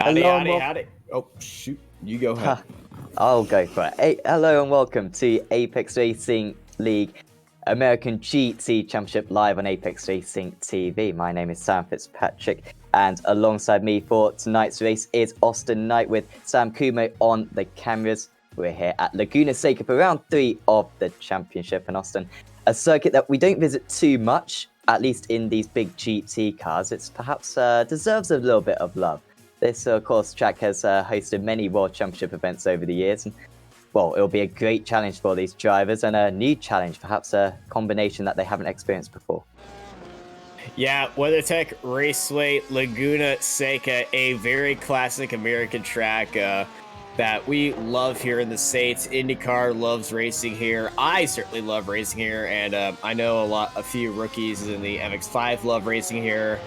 Howdy, Hello and howdy, welcome. howdy. Oh, shoot. You go ahead. I'll go for it. Hey, hello and welcome to Apex Racing League American GT Championship live on Apex Racing TV. My name is Sam Fitzpatrick, and alongside me for tonight's race is Austin Knight with Sam Kumo on the cameras. We're here at Laguna Seca for round 3 of the championship. And Austin, a circuit that we don't visit too much, at least in these big GT cars. It's perhaps deserves a little bit of love. This, of course, track has hosted many World Championship events over the years. And, well, it'll be a great challenge for these drivers and a new challenge, perhaps a combination that they haven't experienced before. Yeah, WeatherTech Raceway Laguna Seca, a very classic American track that we love here in the States. IndyCar loves racing here. I certainly love racing here, and I know a few rookies in the MX-5 love racing here,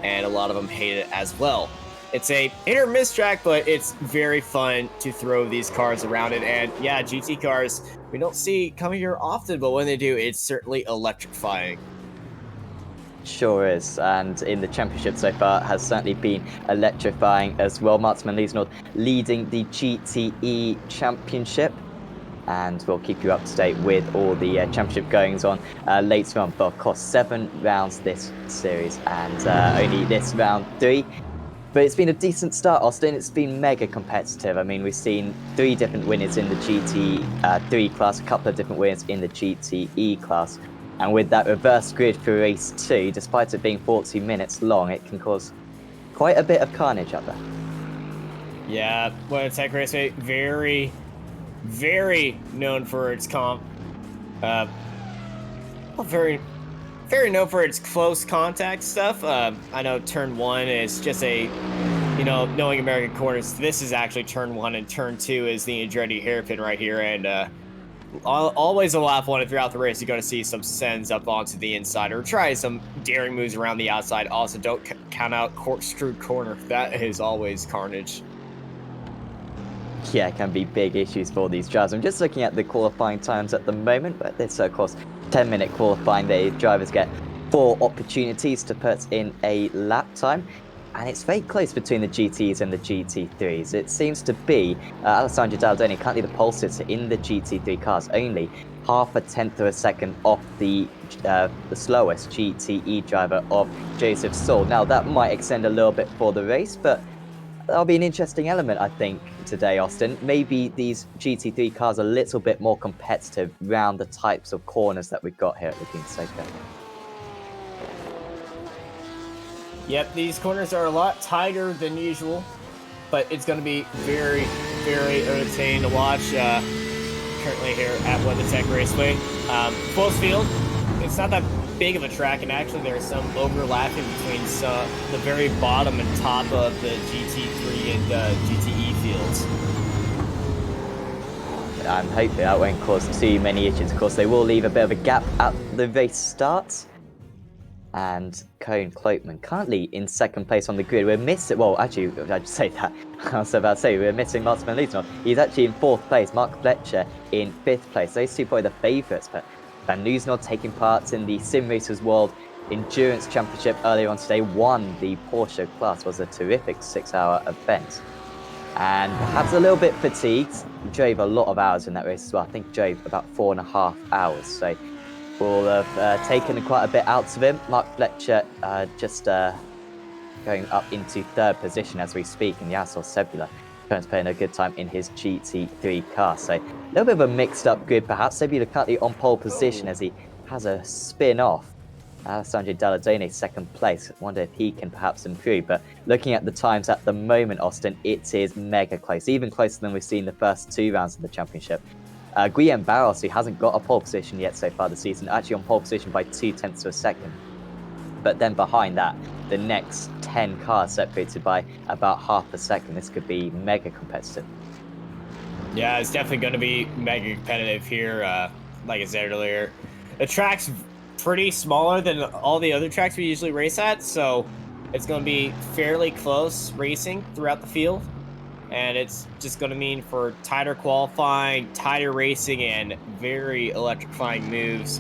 and a lot of them hate it as well. It's a hit or miss track, but it's very fun to throw these cars around it. And yeah, GT cars, we don't see coming here often, but when they do, it's certainly electrifying. Sure is, and in the championship so far has certainly been electrifying as well. Martin Leesnord leading the GTE Championship, and we'll keep you up to date with all the championship goings on later on. But of course, 7 rounds this series, and only this round 3. But it's been a decent start, Austin. It's been mega competitive. I mean, we've seen 3 different winners in the GT3 class, a couple of different winners in the GTE class. And with that reverse grid for race 2, despite it being 40 minutes long, it can cause quite a bit of carnage up there. Yeah, WeatherTech Raceway, very, very known for its very known for its close contact stuff. I know turn 1 is just knowing American corners, this is actually turn 1, and turn 2 is the Andretti hairpin right here. And always a lap 1 throughout the race, you're going to see some sends up onto the inside or try some daring moves around the outside. Also, don't count out corkscrew corner. That is always carnage. Yeah, it can be big issues for these drivers. I'm just looking at the qualifying times at the moment, but it's of course 10-minute qualifying. The drivers get 4 opportunities to put in a lap time, and it's very close between the GTs and the GT3s. It seems to be Alessandro Dalladoni, currently the pole sitter in the GT3 cars, only half a tenth of a second off the slowest GTE driver of Joseph Saul. Now, that might extend a little bit for the race, but that'll be an interesting element, I think, today, Austin. Maybe these GT3 cars are a little bit more competitive around the types of corners that we've got here at Laguna Seca. Yep, these corners are a lot tighter than usual, but it's going to be very, very entertaining to watch. Currently here at WeatherTech Raceway. Full field, it's not that big of a track, and actually there's some overlapping between the very bottom and top of the GT3 and GTE fields. I'm hoping that won't cause too many issues. Of course, they will leave a bit of a gap at the race starts. And Cone Cloakman currently in 2nd place on the grid. We're missing, well, actually, I'd say that. I was about to say, we're missing Martin Van Leeuwenhoek. He's actually in 4th place. Mark Fletcher in 5th place. Those two probably the favourites, but Van Leeuwenhoek taking part in the Sim Racers World Endurance Championship earlier on today, won the Porsche class. Was a terrific 6-hour event. And perhaps a little bit fatigued. Drove a lot of hours in that race as well. I think drove about 4.5 hours. So will have taken quite a bit out of him. Mark Fletcher just going up into 3rd position as we speak, and Yasser Sebula currently playing a good time in his GT3 car. So a little bit of a mixed up grid perhaps. Sebula currently on pole position as he has a spin off. Alessandro Dalladoni 2nd place. I wonder if he can perhaps improve. But looking at the times at the moment, Austin, it is mega close, even closer than we've seen the first 2 rounds of the championship. Guillaume Barros, who hasn't got a pole position yet so far this season, actually on pole position by 0.2 of a second. But then behind that, the next 10 cars separated by about half a second. This could be mega competitive. Yeah, it's definitely going to be mega competitive here. Like I said earlier, the track's pretty smaller than all the other tracks we usually race at, so it's going to be fairly close racing throughout the field. And it's just going to mean for tighter qualifying, tighter racing, and very electrifying moves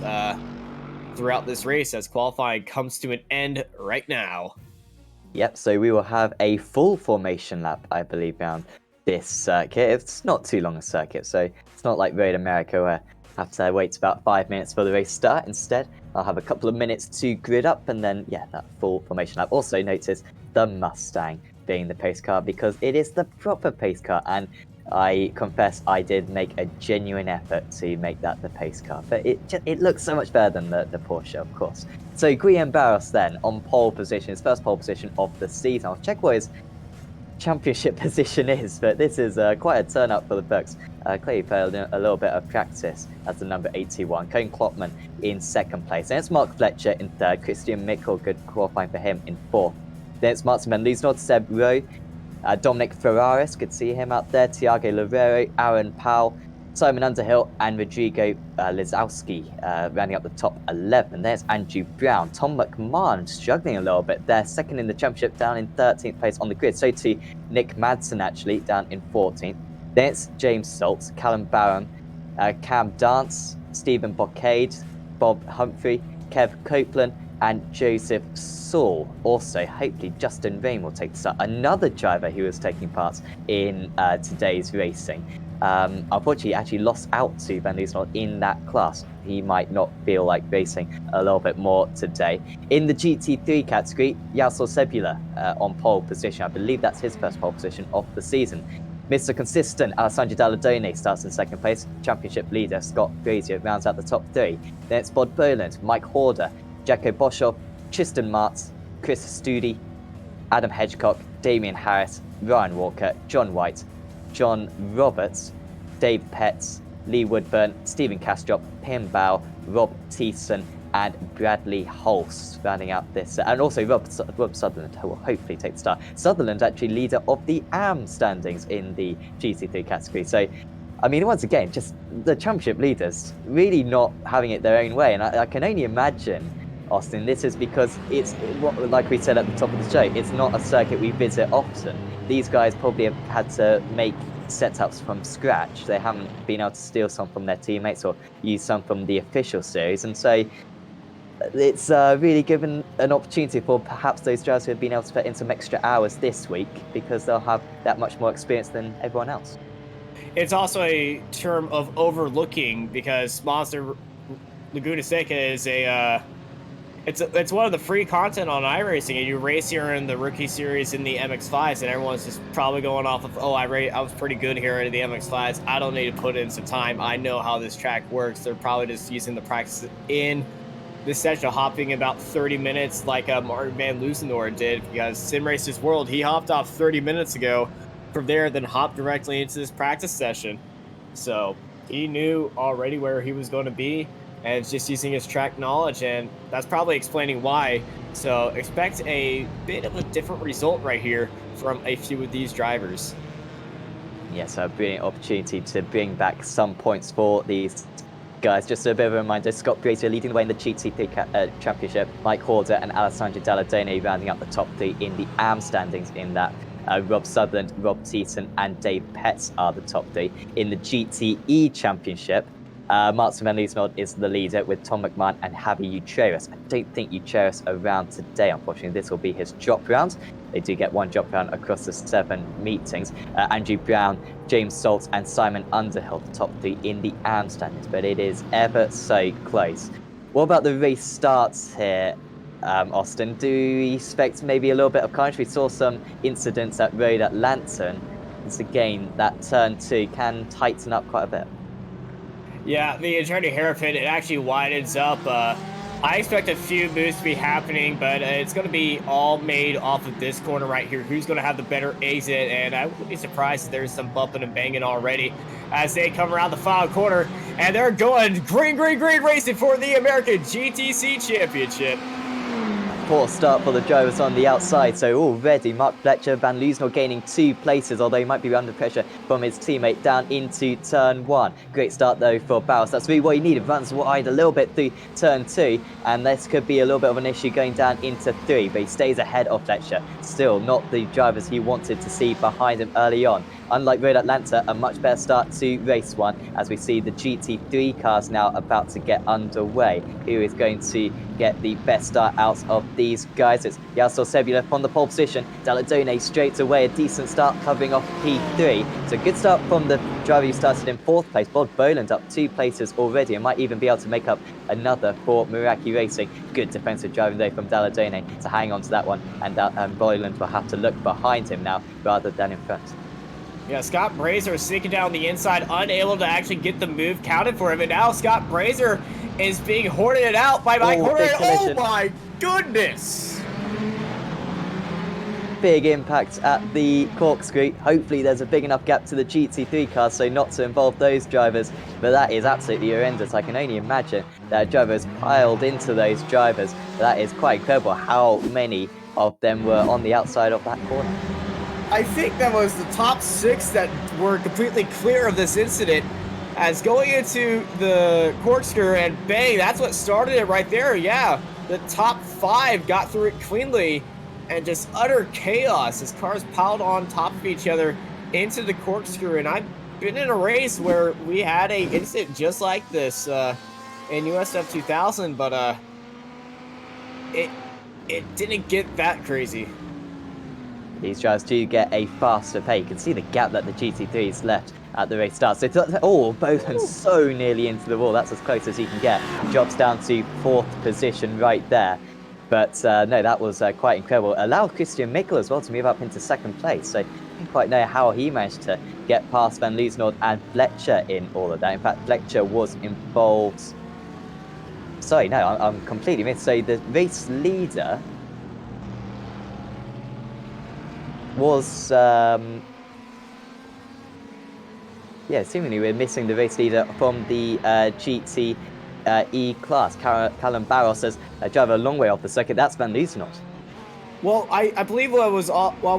throughout this race as qualifying comes to an end right now. Yep, so we will have a full formation lap, I believe, around this circuit. It's not too long a circuit, so it's not like Road America where I have to wait about 5 minutes for the race start. Instead, I'll have a couple of minutes to grid up and then, yeah, that full formation lap. Also notice the Mustang being the pace car because it is the proper pace car, and I confess I did make a genuine effort to make that the pace car, but it looks so much better than the Porsche, of course. So Guillaume Barros then on pole position, his first pole position of the season. I'll check what his championship position is, but this is quite a turn up for the Bucks. Clearly played a little bit of practice as the number 81. Koen Klopman in second place. Then it's Mark Fletcher in third. Christian Mickle, good qualifying for him, in fourth. Then it's Martin Van Liesnold, Seb Rowe, Dominic Ferraris, could see him out there. Tiago Loureiro, Aaron Powell, Simon Underhill, and Rodrigo Lizowski rounding up the top 11. There's Andrew Brown. Tom McMahon struggling a little bit there, second in the championship, down in 13th place on the grid. So too Nick Madsen, actually, down in 14th. Then it's James Saltz, Callum Barham, Cam Dance, Stephen Boccade, Bob Humphrey, Kev Copeland, and Joseph Saul. Also, hopefully Justin Rain will take the start. Another driver who was taking part in today's racing. Unfortunately, actually lost out to Van Liesnold in that class. He might not feel like racing a little bit more today. In the GT3 category, Yasser Sebula on pole position. I believe that's his first pole position of the season. Mr. Consistent, Alessandro Dalladone starts in second place. Championship leader Scott Grazier rounds out the top three. Then it's Bod Boland, Mike Horder, Jacko Boschoff, Tristan Martz, Chris Studi, Adam Hedgecock, Damian Harris, Ryan Walker, John White, John Roberts, Dave Petts, Lee Woodburn, Stephen Castrop, Pim Bow, Rob Thiessen, and Bradley Holst rounding out this. And also Rob Sutherland will hopefully take the start. Sutherland actually leader of the AM standings in the GT3 category. So, I mean, once again, just the championship leaders really not having it their own way. And I can only imagine, Austin, this is because like we said at the top of the show, it's not a circuit we visit often. These guys probably have had to make setups from scratch. They haven't been able to steal some from their teammates or use some from the official series. And so it's really given an opportunity for perhaps those drivers who have been able to put in some extra hours this week because they'll have that much more experience than everyone else. It's also a term of overlooking because Monster Laguna Seca is it's one of the free content on iRacing, and you race here in the rookie series in the MX-5s, and everyone's just probably going off of, oh, I was pretty good here in the MX-5s. I don't need to put in some time. I know how this track works. They're probably just using the practice in this session, hopping about 30 minutes like Martin Van Loosenor did, because Sim Racers World, he hopped off 30 minutes ago from there, then hopped directly into this practice session. So he knew already where he was going to be, and it's just using his track knowledge, and that's probably explaining why. So expect a bit of a different result right here from a few of these drivers. Yes, a brilliant opportunity to bring back some points for these guys. Just a bit of a reminder, Scott Grazier leading the way in the GT3 Championship, Mike Horder and Alessandro Dalladone rounding up the top three in the AM standings in that. Rob Sutherland, Rob Thiessen, and Dave Petts are the top three. In the GTE Championship, Martin Van Liesnold is the leader with Tom McMahon and Javi Ucheras. I don't think Ucheras are around today, unfortunately. This will be his drop round. They do get one drop round across the 7 meetings. Andrew Brown, James Saltz, and Simon Underhill, the top three in the AM standings, but it is ever so close. What about the race starts here, Austin? Do we expect maybe a little bit of carnage? We saw some incidents at Road Atlanta. Once again, that turn 2 can tighten up quite a bit. Yeah, the attorney hairpin, it actually widens up. I expect a few moves to be happening, but it's going to be all made off of this corner right here. Who's going to have the better exit? And I wouldn't be surprised if there's some bumping and banging already as they come around the final corner. And they're going green racing for the American GTC Championship. Poor start for the drivers on the outside, so already Mark Fletcher, Van Loosenor gaining 2 places, although he might be under pressure from his teammate down into turn 1. Great start though for Barros. That's really what he needed. Runs wide a little bit through turn 2, and this could be a little bit of an issue going down into 3, but he stays ahead of Fletcher. Still not the drivers he wanted to see behind him early on. Unlike Road Atlanta, a much better start to race 1 as we see the GT3 cars now about to get underway. Who is going to get the best start out of these guys. It's Yasser Sebula from the pole position. Daladone straight away, a decent start covering off P3. So good start from the driver who started in 4th place. Bod Boland up 2 places already and might even be able to make up another for Meraki Racing. Good defensive driving though from Daladone to hang on to that one. And Boland will have to look behind him now rather than in front. Yeah, Scott Brazier sneaking down the inside, unable to actually get the move counted for him. And now Scott Brazier is being hoarded out by Mike Horner. Oh my goodness! Big impact at the corkscrew. Hopefully there's a big enough gap to the GT3 cars so not to involve those drivers. But that is absolutely horrendous. I can only imagine that a driver has piled into those drivers. That is quite incredible how many of them were on the outside of that corner. I think that was the top 6 that were completely clear of this incident, as going into the corkscrew and bang, that's what started it right there. Yeah, the top 5 got through it cleanly, and just utter chaos as cars piled on top of each other into the corkscrew. And I've been in a race where we had a incident just like this in USF 2000, but it didn't get that crazy. These drivers do get a faster pay. You can see the gap that the GT3's left at the race start. So, Boland so nearly into the wall. That's as close as you can get. Drops down to 4th position right there. But no, that was quite incredible. Allowed Christian Mikkel as well to move up into 2nd place. So I don't quite know how he managed to get past Van Loosenhoorn and Fletcher in all of that. In fact, Fletcher was involved. Sorry, no, I'm completely missed. So the race leader was, seemingly we're missing the race leader from the GT E class. Callum Barros says a driver a long way off the circuit. That's Van Loosenhoorn. Well, I believe while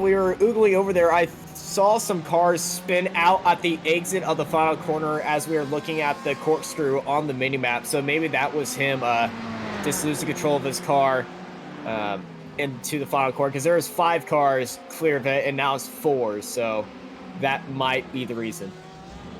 we were oogling over there, I saw some cars spin out at the exit of the final corner as we were looking at the corkscrew on the minimap. So maybe that was him just losing control of his car into the final corner, because there was 5 cars clear of it and now it's 4, so that might be the reason.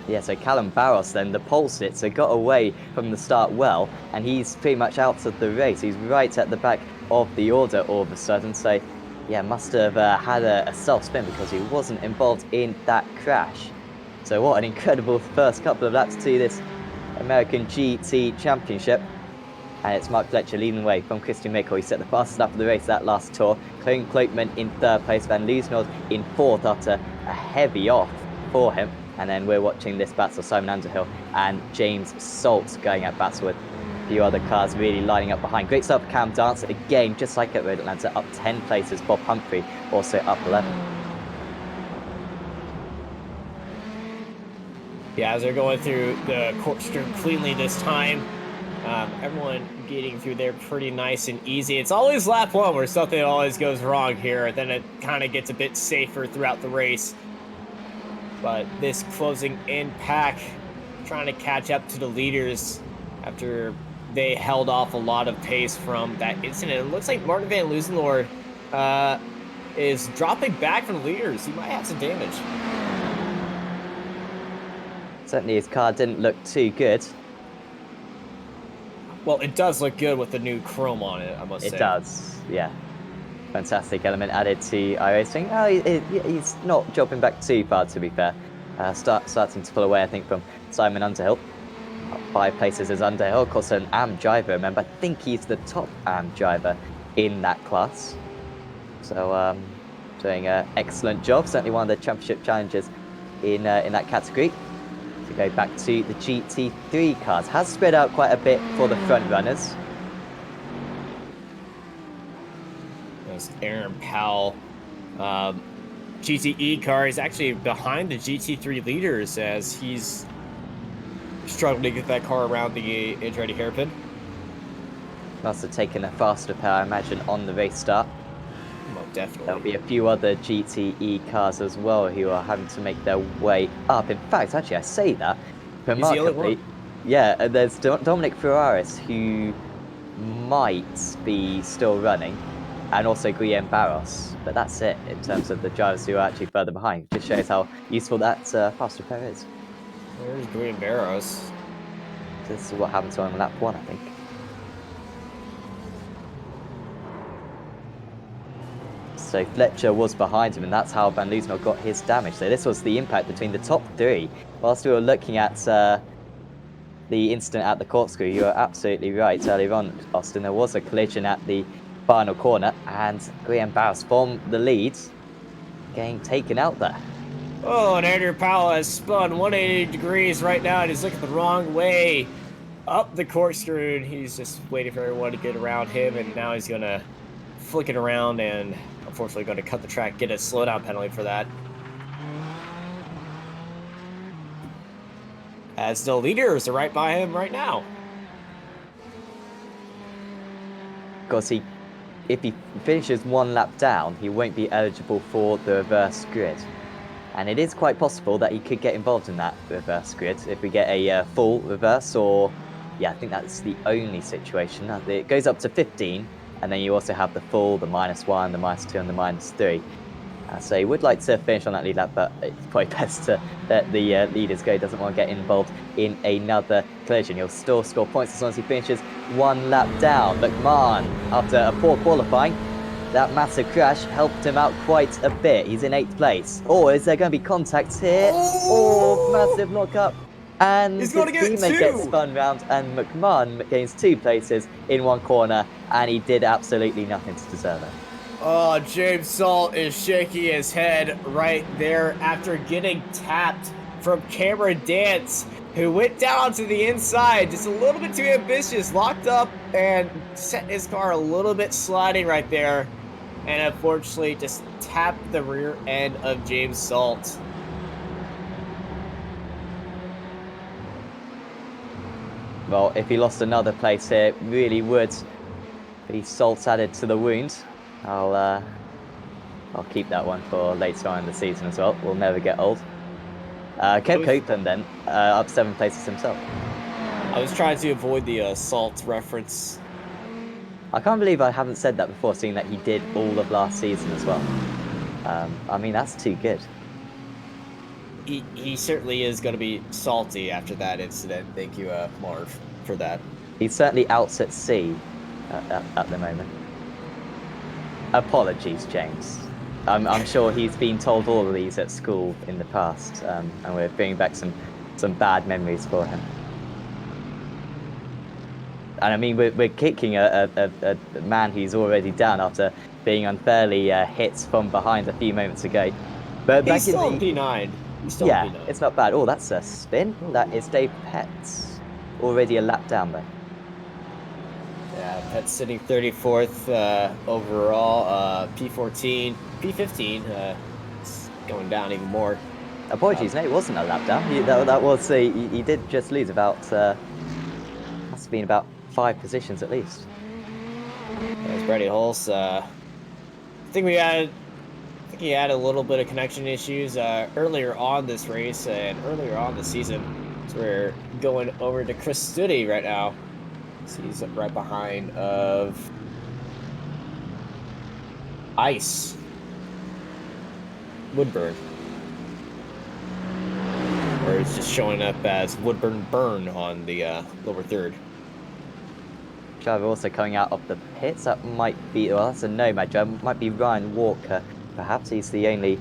Yeah, so Callum Barros then, the pole sitter, got away from the start well, and he's pretty much out of the race. He's right at the back of the order all of a sudden, so yeah, must have had a self-spin because he wasn't involved in that crash. So what an incredible first couple of laps to this American GT Championship. And it's Mark Fletcher leading the way from Christian Mikkel. He set the fastest lap of the race that last tour. Cone Klootman in 3rd place, Van Loosenhoorn in 4th after a heavy off for him. And then we're watching this battle, Simon Underhill and James Salt going at battle with a few other cars really lining up behind. Great start for Cam Dancer again, just like at Road Atlanta, up 10 places. Bob Humphrey also up 11. Yeah, as they're going through the corkscrew cleanly this time, everyone getting through there pretty nice and easy. It's always lap 1 where something always goes wrong here, then it kind of gets a bit safer throughout the race. But this closing in pack, trying to catch up to the leaders after they held off a lot of pace from that incident. It looks like Martin Van Loosenhoorn is dropping back from the leaders. He might have some damage. Certainly his car didn't look too good. Well, it does look good with the new chrome on it, I must say. It does, yeah. Fantastic element added to iRacing. Oh, he's not dropping back too far, to be fair. Starting to pull away, I think, from Simon Underhill. Up 5 places is Underhill. Of course, an AM driver, remember. I think he's the top AM driver in that class. So, doing an excellent job. Certainly one of the championship challenges in that category. To go back to the GT3 cars. Has spread out quite a bit for the front runners. There's Aaron Powell. GTE car is actually behind the GT3 leaders as he's struggling to get that car around the Andretti hairpin. Must have taken a faster pair, I imagine, on the race start. Well, definitely. There'll be a few other GTE cars as well who are having to make their way up. In fact, actually, I say that remarkably. Yeah, there's Dominic Ferraris who might be still running, and also Guillaume Barros. But that's it in terms of the drivers who are actually further behind. Just shows how useful that faster pair is. There's Guillaume Barros. This is what happened to him on lap 1, I think. So Fletcher was behind him, and that's how Van Loosenhoek got his damage. So this was the impact between the top three. Whilst we were looking at the incident at the corkscrew, you are absolutely right. Earlier on, Austin, there was a collision at the final corner, and Graham Barrows from the lead getting taken out there. Oh, and Andrew Powell has spun 180 degrees right now, and he's looking the wrong way up the corkscrew, and he's just waiting for everyone to get around him, and now he's going to flick it around and unfortunately going to cut the track, get a slowdown penalty for that. As the leaders are right by him right now. Of course, if he finishes one lap down, he won't be eligible for the reverse grid. And it is quite possible that he could get involved in that reverse grid if we get a full reverse, or yeah, I think that's the only situation. It goes up to 15, and then you also have the full, the -1, the -2, and the -3. So he would like to finish on that lead lap, but it's probably best to let the leaders go. He doesn't want to get involved in another collision. He'll still score points as long as he finishes one lap down. McMahon, after a poor qualifying, that massive crash helped him out quite a bit. He's in 8th place. Oh, is there going to be contact here? Oh, massive lockup. And his teammate gets spun round, and McMahon gains 2 places in one corner, and he did absolutely nothing to deserve it. Oh, James Salt is shaking his head right there after getting tapped from Cameron Dance, who went down to the inside, just a little bit too ambitious, locked up, and set his car a little bit sliding right there, and unfortunately just tapped the rear end of James Salt. Well, if he lost another place here, it really would be salt added to the wound. I'll keep that one for later on in the season as well. We'll never get old. Kev Copeland then, up 7 places himself. I was trying to avoid the Salt reference. I can't believe I haven't said that before, seeing that he did all of last season as well. I mean, that's too good. He certainly is going to be salty after that incident. Thank you, Marv, for that. He's certainly out at sea at the moment. Apologies, James. I'm sure he's been told all of these at school in the past, and we're bringing back some bad memories for him. And I mean, we're kicking a man who's already down after being unfairly hit from behind a few moments ago. But he's still in P9. Yeah, it's not bad. Oh, that's a spin. That is Dave Petts. Already a lap down though. Yeah, Petts sitting 34th overall. P14, P15. It's going down even more. Apologies, no, it wasn't a lap down. That was he did just lose about. Must have been about 5 positions at least. There's Brady Hulse. I think he had a little bit of connection issues earlier on this race and earlier on this season. So we're going over to Chris Studi right now. So he's up right behind of Ice Woodburn. Or it's just showing up as Woodburn Burn on the lower third. Driver also coming out of the pits. That might be, well, that's a Nomad driver. Might be Ryan Walker. Perhaps he's the only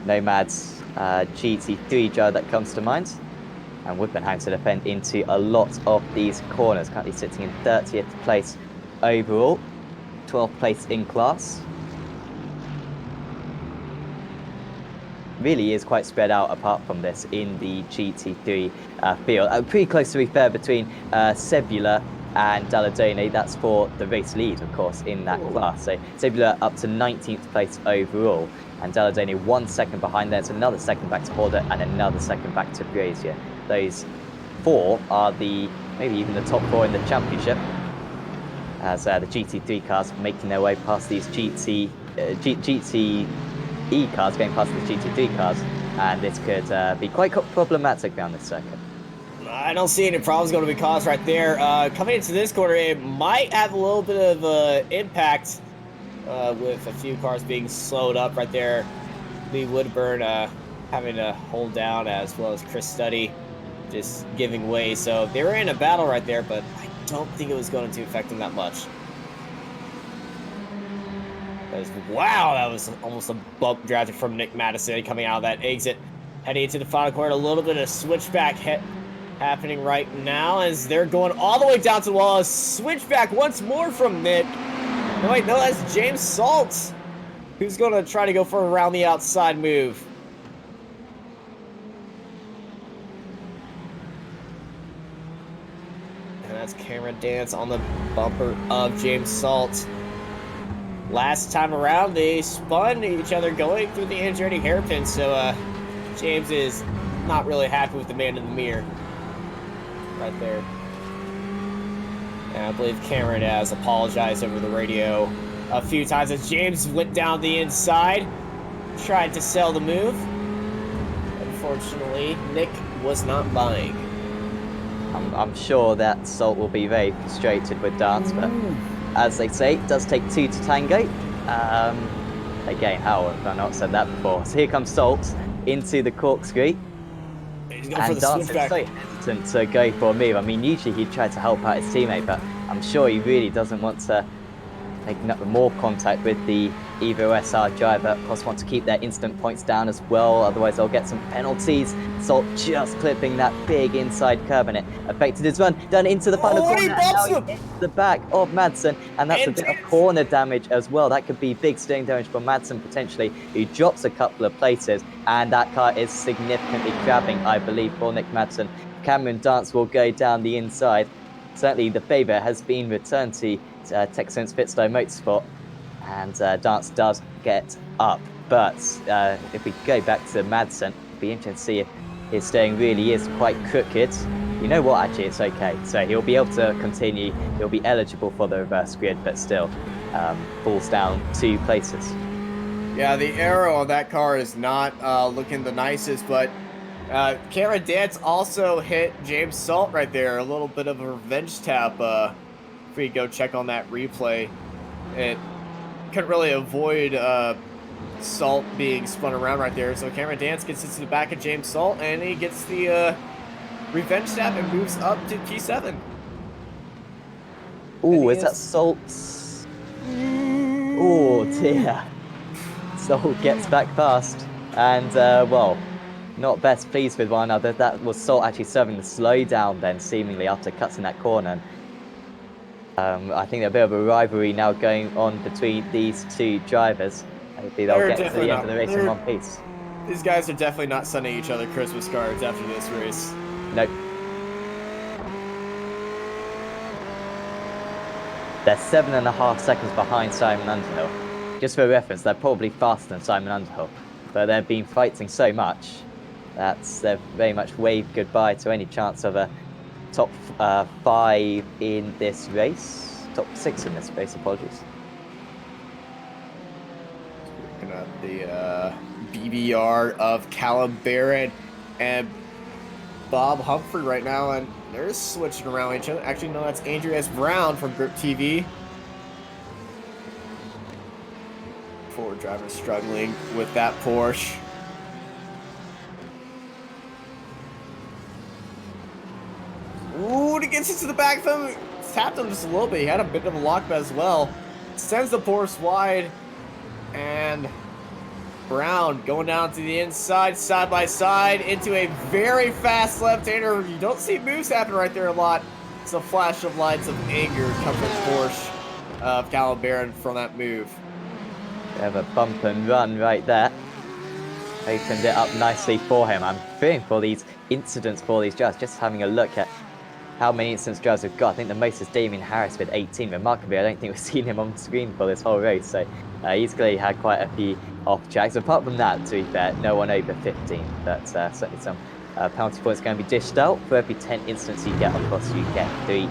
Nomad's GT3 driver that comes to mind. And Woodburn having to defend into a lot of these corners. Currently sitting in 30th place overall, 12th place in class. Really is quite spread out apart from this in the GT3 field. Pretty close to be fair between Sebula and Dalladone. That's for the race lead, of course, in that class. So Sebula up to 19th place overall, and Dalladone 1 second behind. There's another second back to Horder and another second back to Brazier. Those 4 are maybe even the top 4 in the championship, as the GT3 cars making their way past these GTE cars, going past the GT3 cars, and this could be quite problematic around this circuit. I don't see any problems going to be caused right there. Coming into this corner, it might have a little bit of impact with a few cars being slowed up right there. Lee Woodburn having to hold down, as well as Chris Studi just giving way. So they were in a battle right there, but I don't think it was going to affect them that much. Wow, that was almost a bump drafted from Nick Madison coming out of that exit. Heading into the final corner, a little bit of switchback happening right now as they're going all the way down to the wall. A switchback once more from Nick. No, wait, no, that's James Salt, who's going to try to go for a around the outside move. And that's Cameron Dance on the bumper of James Salt. Last time around, they spun each other going through the Andretti hairpin, so James is not really happy with the man in the mirror. Right there. And I believe Cameron has apologized over the radio a few times as James went down the inside, tried to sell the move. Unfortunately, Nick was not buying. I'm sure that Salt will be very frustrated with Dance, but as they say, it does take two to tango. Again, how have I not said that before? So here comes Salt into the corkscrew. He's going for the Dance is switchback. so hesitant to go for a move. I mean, usually he'd try to help out his teammate, but I'm sure he really doesn't want to make more contact with the Evo SR driver. Plus want to keep their instant points down as well, otherwise they'll get some penalties. Salt just clipping that big inside curve, and it affected his run down into the final corner. He bumps him! Into the back of Madsen, and that's a bit of corner damage as well. That could be big steering damage for Madsen potentially, who drops a couple of places, and that car is significantly crabbing, I believe, for Nick Madsen. Cameron Dance will go down the inside. Certainly the favour has been returned to Texans Pitstone Motorsport, and Dance does get up. But if we go back to Madsen, it'd be interesting to see if his steering really is quite crooked. You know what, actually, it's okay. So he'll be able to continue, he'll be eligible for the reverse grid, but still falls down 2 places. Yeah, the arrow on that car is not looking the nicest, but Cameron Dance also hit James Salt right there. A little bit of a revenge tap. If we go check on that replay, it couldn't really avoid Salt being spun around right there. So Cameron Dance gets into the back of James Salt, and he gets the revenge tap and moves up to P7. Oh, is that Salt's? Oh dear. Salt gets back fast, and well, not best pleased with one another. That was Salt actually serving the slowdown then, seemingly, after cutting that corner. I think a bit of a rivalry now going on between these two drivers. Hopefully they'll get to the end of the race in one piece. These guys are definitely not sending each other Christmas cards after this race. Nope. They're 7.5 seconds behind Simon Underhill. Just for reference, they're probably faster than Simon Underhill, but they've been fighting so much that they've very much waved goodbye to any chance of a top 5 in this race. Top 6 in this race, apologies. Looking at the BBR of Callum Barrett and Bob Humphrey right now, and they're switching around each other. Actually, no, that's Andrew S. Brown from Grip TV. Forward driver struggling with that Porsche. Ooh, it gets into the back of him. Tapped him just a little bit. He had a bit of a lock as well. Sends the Porsche wide. And Brown going down to the inside, side by side, into a very fast left-hander. You don't see moves happen right there a lot. It's a flash of lights of anger coming from Porsche of Callum Barron from that move. They have a bump and run right there. Opened it up nicely for him. I'm fearing for these incidents for these drivers. Just having a look at how many incidents drivers we've got. I think the most is Damien Harris with 18. Remarkably, I don't think we've seen him on screen for this whole race. So he's clearly had quite a few off tracks. Apart from that, to be fair, no one over 15. But certainly some penalty points going to be dished out. For every 10 incidents you get, of course, you get 3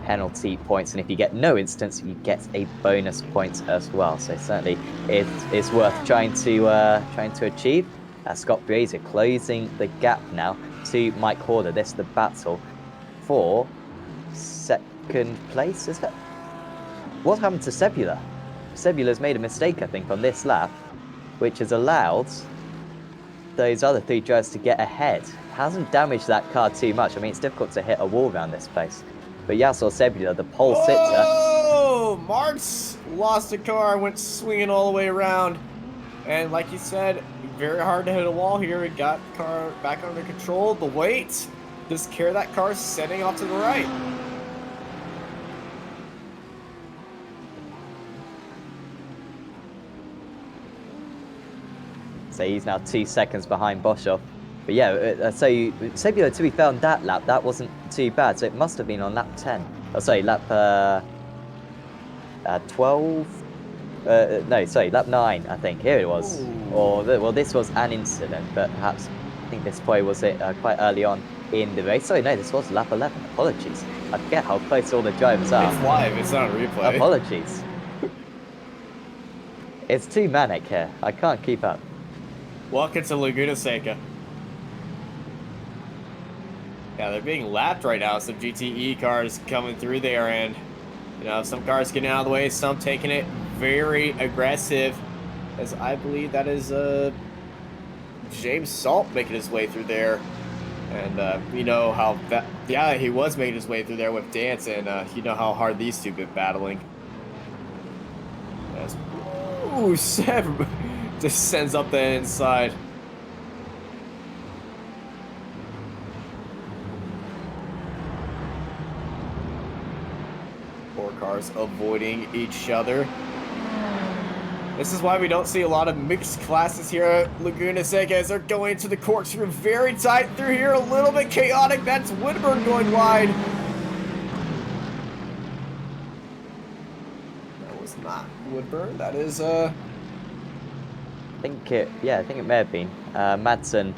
penalty points. And if you get no instance, you get a bonus point as well. So certainly it's worth trying to achieve. Scott Brazier closing the gap now to Mike Horder. This is the battle for second place, is that? What happened to Sebula? Sebula's made a mistake, I think, on this lap, which has allowed those other 3 drivers to get ahead. Hasn't damaged that car too much. I mean, it's difficult to hit a wall around this place. But Yasser Sebula, the pole sitter. Oh, Marks lost a car, went swinging all the way around. And like you said, very hard to hit a wall here. We got the car back under control. The weight just carry that car setting off to the right. So he's now 2 seconds behind Boshoff. But yeah, so to be fair on that lap, that wasn't too bad. So it must have been on lap 10. Oh, sorry, lap 12. No, sorry, lap 9, I think. Here it was. Ooh. Or well, this was an incident, but perhaps I think this probably was it quite early on in the race. Sorry, no, this was lap 11. Apologies. I forget how close all the drivers are. It's live. It's not a replay. Apologies. It's too manic here. I can't keep up. Welcome to Laguna, Seca. Yeah, they're being lapped right now. Some GTE cars coming through there, and you know, some cars getting out of the way, some taking it very aggressive. As I believe that is James Salt making his way through there, and you know how that. Yeah, he was making his way through there with Dance, and you know how hard these two been battling. Yes. Ooh, Seb just sends up the inside. Four cars avoiding each other. This is why we don't see a lot of mixed classes here at Laguna Seca, as they're going into the corkscrew very tight through here, a little bit chaotic. That's Woodburn going wide. That was not Woodburn. That is I think it may have been Madsen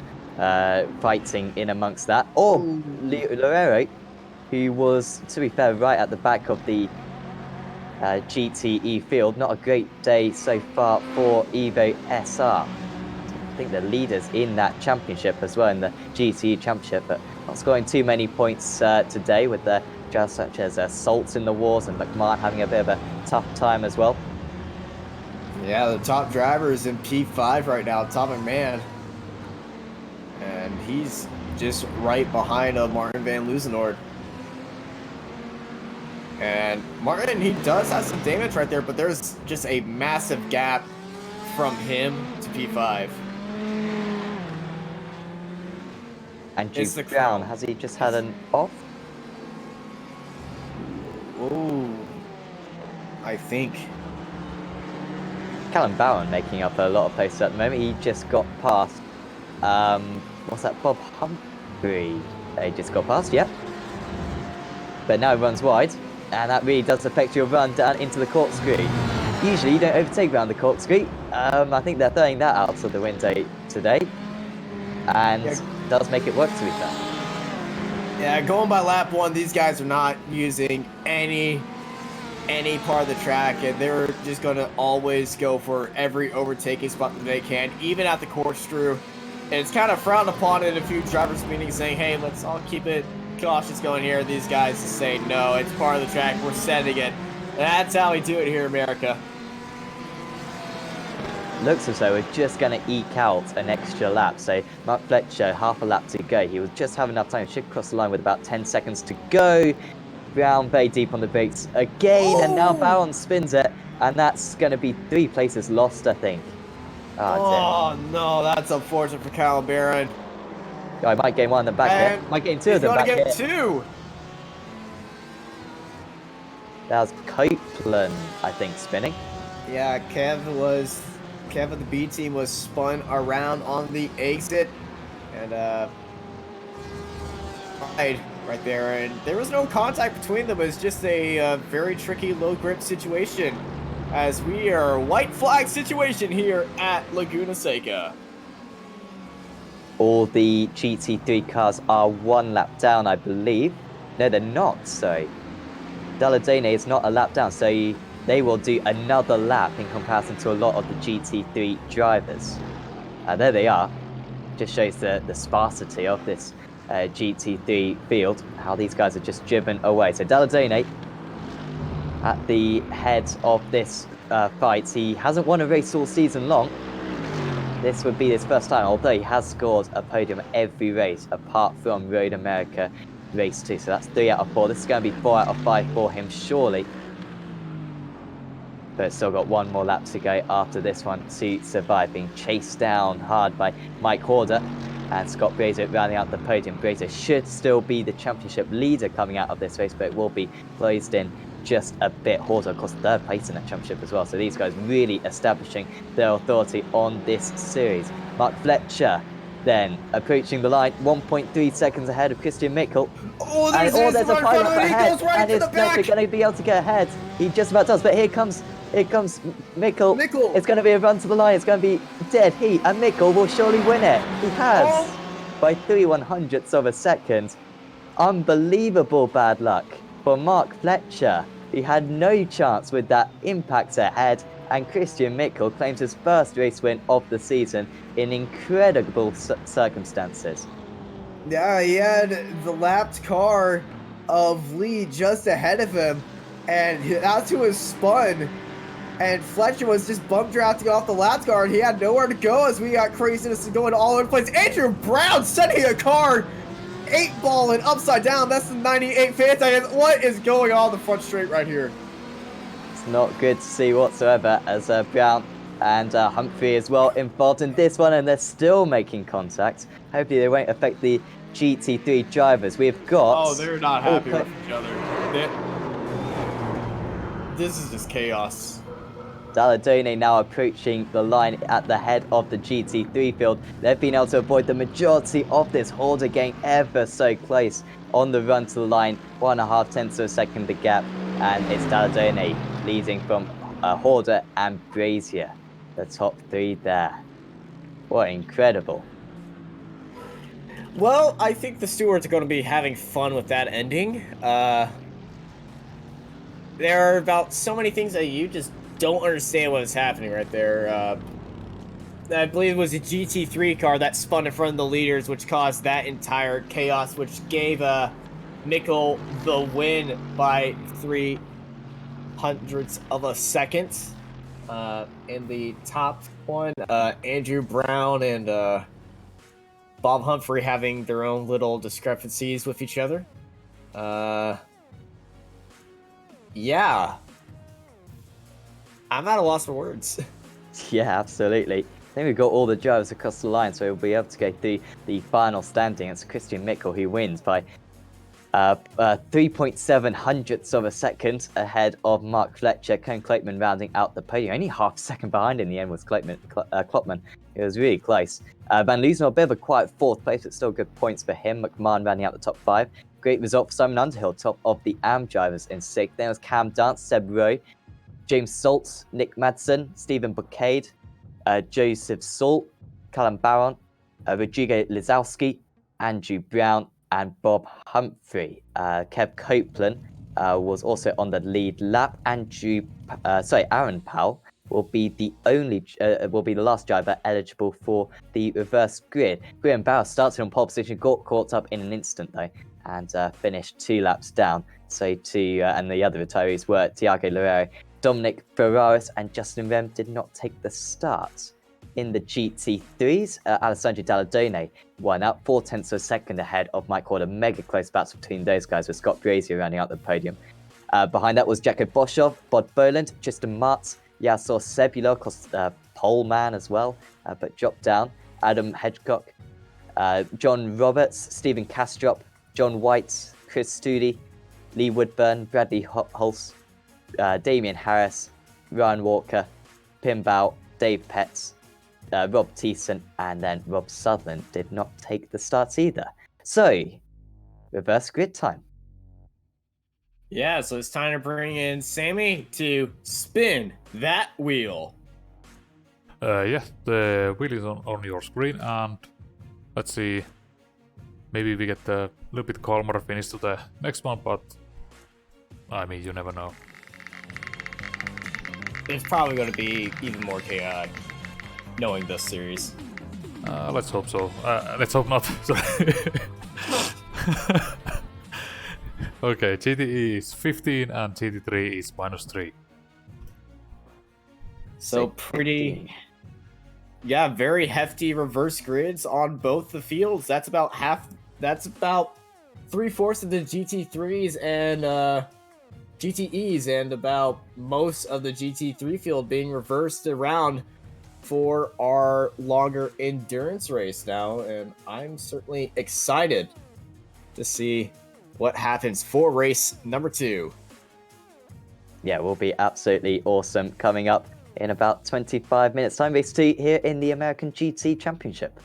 fighting in amongst that, or Lorero, who was, to be fair, right at the back of the GTE field. Not a great day so far for Evo SR. I think the leaders in that championship as well, in the GTE championship, but not scoring too many points today, with the drivers such as Salts in the wars and McMahon having a bit of a tough time as well. Yeah, the top driver is in P5 right now, Tom McMahon. And he's just right behind Martin Van Luzenoord. And Martin, he does have some damage right there, but there's just a massive gap from him to P5. And Duke Brown, has he just had an off? Ooh, I think. Callum Bowen making up a lot of places at the moment. He just got past, what's that, Bob Humphrey? He just got past, yep. But now he runs wide, and that really does affect your run down into the corkscrew. Usually you don't overtake around the corkscrew. I think they're throwing that out of the window today, and does make it work, to be fair. Yeah, going by lap 1, these guys are not using any part of the track, and they're just going to always go for every overtaking spot that they can, even at the corkscrew. And it's kind of frowned upon in a few drivers' meetings, saying, hey, let's all keep it cautious going here. These guys say, no, it's part of the track, we're setting it. And that's how we do it here in America. Looks as though we're just going to eke out an extra lap. So Mark Fletcher, half a lap to go. He will just have enough time. Should cross the line with about 10 seconds to go. Brown very deep on the brakes again, and now Bowen spins it, and that's going to be 3 places lost, I think. Oh no, that's unfortunate for Callum Barron. Oh, I might gain 1 in the back here. Might gain 2 of them back here. He's going to get 2. That was Copeland, I think, spinning. Yeah, Kev of the B team was spun around on the exit, and right there, and there was no contact between them. It was just a very tricky low grip situation, as we are white flag situation here at Laguna Seca. All the GT3 cars are 1 lap down, I believe. No, they're not, so Dalladene is not a lap down, so they will do another lap in comparison to a lot of the GT3 drivers. There they are. Just shows the sparsity of this GT3 field, how these guys are just driven away. So Dalladene at the head of this fight. He hasn't won a race all season long. This would be his first time, although he has scored a podium every race apart from Road America Race 2. So that's 3 out of 4. This is going to be 4 out of 5 for him, surely. but still got one more lap to go after this one to survive, being chased down hard by Mike Horder and Scott Brazier rounding out the podium. Brazier should still be the championship leader coming out of this race, but it will be closed in just a bit. Horder, of course, third place in that championship as well, so these guys really establishing their authority on this series. Mark Fletcher then approaching the line, 1.3 seconds ahead of Christian Mickle. Oh, there's a pile up ahead, goes right and to is the back. Fletcher going to be able to get ahead? He just about does, but here comes Mickle. It's going to be a run to the line. It's going to be dead heat, and Mickle will surely win it. He has by 3/100ths of a second. Unbelievable bad luck for Mark Fletcher. He had no chance with that impact ahead, and Christian Mickle claims his first race win of the season in incredible circumstances. Yeah, he had the lapped car of Lee just ahead of him, and that's who was spun. And Fletcher was just bump drafting off the lapped car, and he had nowhere to go as we got craziness going all over the place. Andrew Brown sending a car 8-balling upside down. That's the 98 fan seconds. What is going on the front straight right here? It's not good to see whatsoever as Brown and Humphrey as well involved in this one, and they're still making contact. Hopefully they won't affect the GT3 drivers. We've got... Oh, they're not happy with each other. This is just chaos. Dalladone now approaching the line at the head of the GT3 field. They've been able to avoid the majority of this. Horder getting ever so close on the run to the line. 1.5 tenths of a second the gap, and it's Dalladone leading from Horder and Brazier. The top three there. What incredible. Well, I think the stewards are going to be having fun with that ending. There are about so many things that you just don't understand what is happening right there. I believe it was a GT3 car that spun in front of the leaders, which caused that entire chaos, which gave Mickle the win by 3/100ths of a second. In the top one, Andrew Brown and Bob Humphrey having their own little discrepancies with each other. Yeah. I'm at a loss for words. Yeah, absolutely. I think we've got all the drivers across the line, so we'll be able to go through the final standing. It's Christian Mickle who wins by 3.7 of a second ahead of Mark Fletcher. Cone Kloepman rounding out the podium. Only half a second behind in the end was Kloepman. It was really close. Van Loosen, a bit of a quiet fourth place, but still good points for him. McMahon rounding out the top 5. Great result for Simon Underhill, top of the AM drivers in 6th. Then was Cam Dance, Seb Rowe, James Saltz, Nick Madsen, Stephen Bucade, Joseph Salt, Callum Barron, Rodrigo Lizowski, Andrew Brown, and Bob Humphrey. Kev Copeland was also on the lead lap. Aaron Powell will be the last driver eligible for the reverse grid. Graham Barrow started on pole position, got caught up in an instant though, and finished 2 laps down. So and the other retirees were Tiago Loureiro, Dominic Ferraris, and Justin Rem did not take the start. In the GT3s, Alessandro Dalladone won out 0.4 of a second ahead of Mike Horder. Mega close battle between those guys, with Scott Brazier rounding out the podium. Behind that was Jakob Boschov, Bod Boland, Tristan Martz, Yasor Sebula, pole man as well, but dropped down. Adam Hedgecock, John Roberts, Stephen Kastrop, John White, Chris Studi, Lee Woodburn, Bradley Hulse, Damian Harris, Ryan Walker, Pim Bow, Dave Petts, Rob Thiessen, and then Rob Sutherland did not take the starts either. So, reverse grid time. Yeah, so it's time to bring in Sammy to spin that wheel. Yeah, the wheel is on your screen, and let's see. Maybe we get a little bit calmer finish to the next one, but I mean, you never know. It's probably going to be even more chaotic, knowing this series. Let's hope so. Let's hope not. Sorry. Okay, GTE is 15 and GT3 is -3. So pretty, yeah, very hefty reverse grids on both the fields. That's about half. That's about 3/4 of the GT3s and GTEs and about most of the GT3 field being reversed around for our longer endurance race now. And I'm certainly excited to see what happens for race number 2. Yeah, will be absolutely awesome coming up in about 25 minutes time. Race 2 here in the American GT Championship.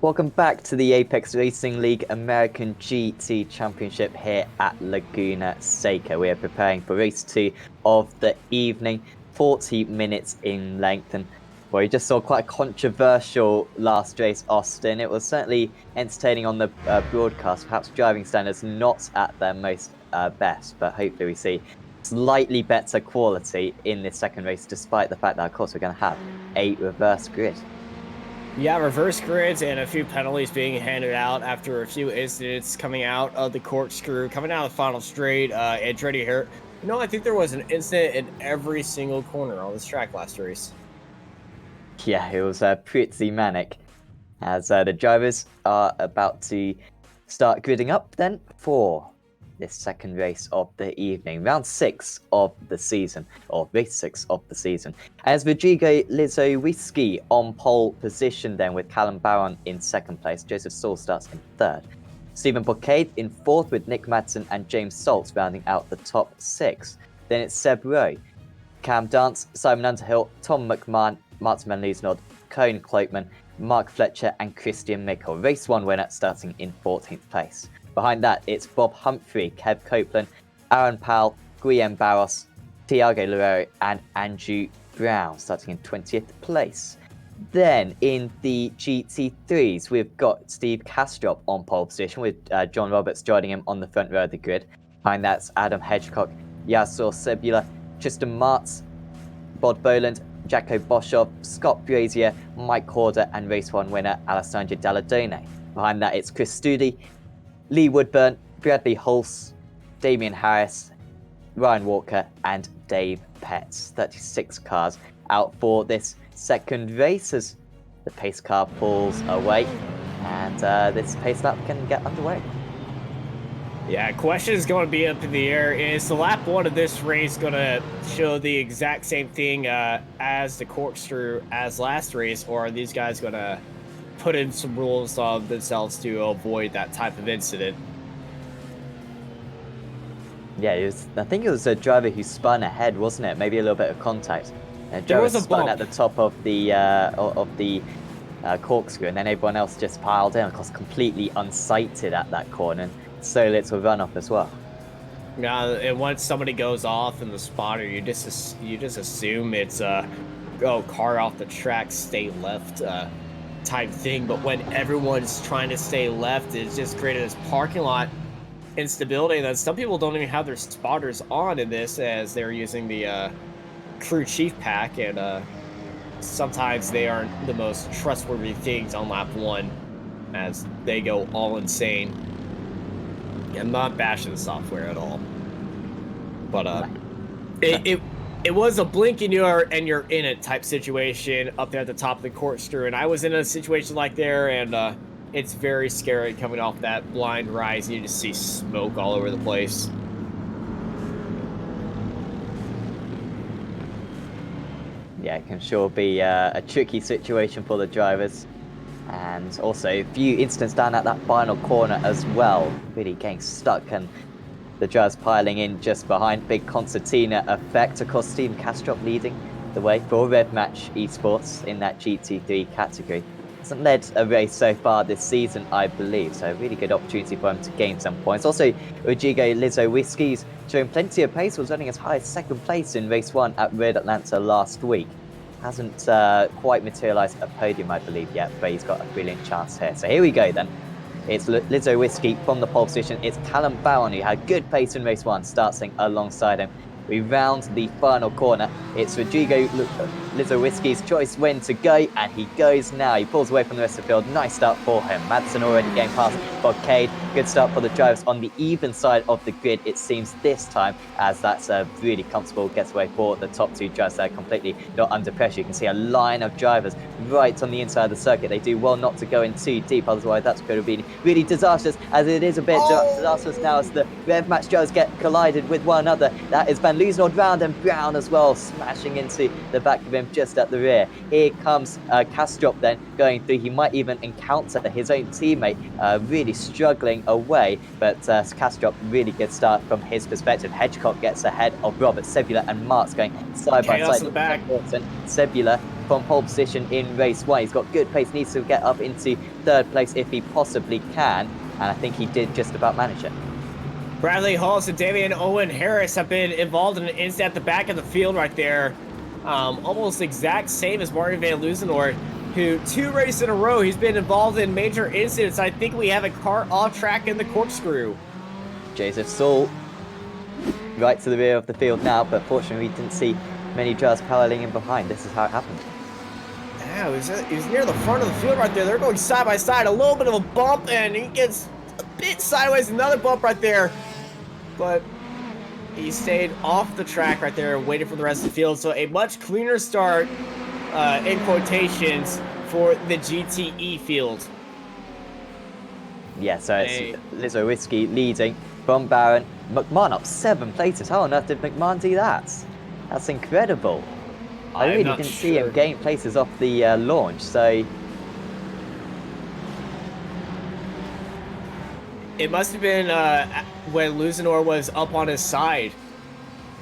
Welcome back to the Apex Racing League American GT Championship here at Laguna, Seca. We are preparing for race 2 of the evening, 40 minutes in length. And well, you just saw quite a controversial last race, Austin. It was certainly entertaining on the broadcast, perhaps driving standards not at their most best, but hopefully we see slightly better quality in this second race, despite the fact that, of course, we're going to have a reverse grid. Yeah, reverse grids and a few penalties being handed out after a few incidents coming out of the corkscrew, coming out of the final straight. Andretti here. You know, I think there was an incident in every single corner on this track last race. Yeah, it was pretty manic, as the drivers are about to start gridding up then for this second race of the evening, round 6 of the season, or race 6 of the season. As Rodrigo Lizowiski on pole position then, with Callum Barron in second place. Joseph Saul starts in third. Stephen Boucade in fourth, with Nick Madsen and James Saltz rounding out the top 6. Then it's Seb Rowe, Cam Dance, Simon Underhill, Tom McMahon, Martin van Liesnod, Koen Kloopman, Mark Fletcher and Christian Mickle. Race 1 winner starting in 14th place. Behind that, it's Bob Humphrey, Kev Copeland, Aaron Powell, Guillem Barros, Tiago Loureiro and Andrew Brown starting in 20th place. Then in the GT3s, we've got Steve Castrop on pole position, with John Roberts joining him on the front row of the grid. Behind that's Adam Hedgecock, Yasor Sebula, Tristan Martz, Bod Boland, Jacko Boschov, Scott Brazier, Mike Horder and race 1 winner Alessandro Dalladone. Behind that, it's Chris Studi, Lee Woodburn, Bradley Hulse, Damian Harris, Ryan Walker and Dave Petts. 36 cars out for this second race as the pace car pulls away, and this pace lap can get underway. Yeah, question is going to be up in the air. Is the lap 1 of this race going to show the exact same thing as the corkscrew as last race, or are these guys going to put in some rules of themselves to avoid that type of incident? Yeah, I think it was a driver who spun ahead, wasn't it? Maybe a little bit of contact. There was a spun bump at the top of the corkscrew, and then everyone else just piled in, of course, completely unsighted at that corner. And so little runoff as well. Yeah, and once somebody goes off in the spotter, you just assume it's car off the track, stay left type thing. But when everyone's trying to stay left, it's just created this parking lot instability. And then some people don't even have their spotters on in this, as they're using the crew chief pack, and sometimes they aren't the most trustworthy things on lap 1 as they go all insane. I'm not bashing the software at all, but it was a blink and you're in it type situation up there at the top of the corkscrew, and I was in a situation like there, and it's very scary coming off that blind rise, and you just see smoke all over the place. Yeah, it can sure be a tricky situation for the drivers. And also a few incidents down at that final corner as well, really getting stuck, and the drivers piling in just behind. Big concertina effect. Of course, Stephen Castrop leading the way for Red Match Esports in that GT3 category. Hasn't led a race so far this season, I believe, so a really good opportunity for him to gain some points. Also, Rodrigo Lizowiski's showing plenty of pace, was running as high as second place in race 1 at Road Atlanta last week. Hasn't quite materialised a podium, I believe, yet, but he's got a brilliant chance here. So here we go then. It's Lizowiski from the pole position. It's Callum Bowen, who had good pace in race 1, starting alongside him. We round the final corner. It's Rodrigo Lizowiski's choice when to go, and he goes now. He pulls away from the rest of the field. Nice start for him. Madsen already getting past Boucade. Good start for the drivers on the even side of the grid, it seems this time, as that's a really comfortable getaway for the top 2 drivers. They're completely not under pressure. You can see a line of drivers right on the inside of the circuit. They do well not to go in too deep, otherwise that could have been really disastrous, as it is a bit disastrous now as the Rev Match drivers get collided with one another. That is Van Liesnod round, and Brown as well, smashing into the back of him just at the rear. Here comes Castrop then going through. He might even encounter his own teammate, really struggling away, but Castrop really good start from his perspective. Hedgecock gets ahead of Robert, Sebula and Martz going side by side. The back. Sebula from pole position in race 1. He's got good pace, needs to get up into 3rd place if he possibly can, and I think he did just about manage it. Bradley Halls and Damian Owen Harris have been involved in an incident at the back of the field right there. Almost exact same as Martin Van Loosenhoort, who 2 races in a row, he's been involved in major incidents. I think we have a car off track in the corkscrew. Joseph Saul right to the rear of the field now, but fortunately we didn't see many drivers paralleling in behind. This is how it happened. Yeah, he was near the front of the field right there. They're going side by side. A little bit of a bump, and he gets a bit sideways. Another bump right there. But he stayed off the track right there, waiting for the rest of the field. So a much cleaner start, in quotations, for the GTE field. Yeah, so it's Lizzo Whiskey leading from Barron. McMahon up 7 places. How on earth did McMahon do that? That's incredible. I really didn't see him gain places off the launch, so... It must have been when Loosenhoort was up on his side.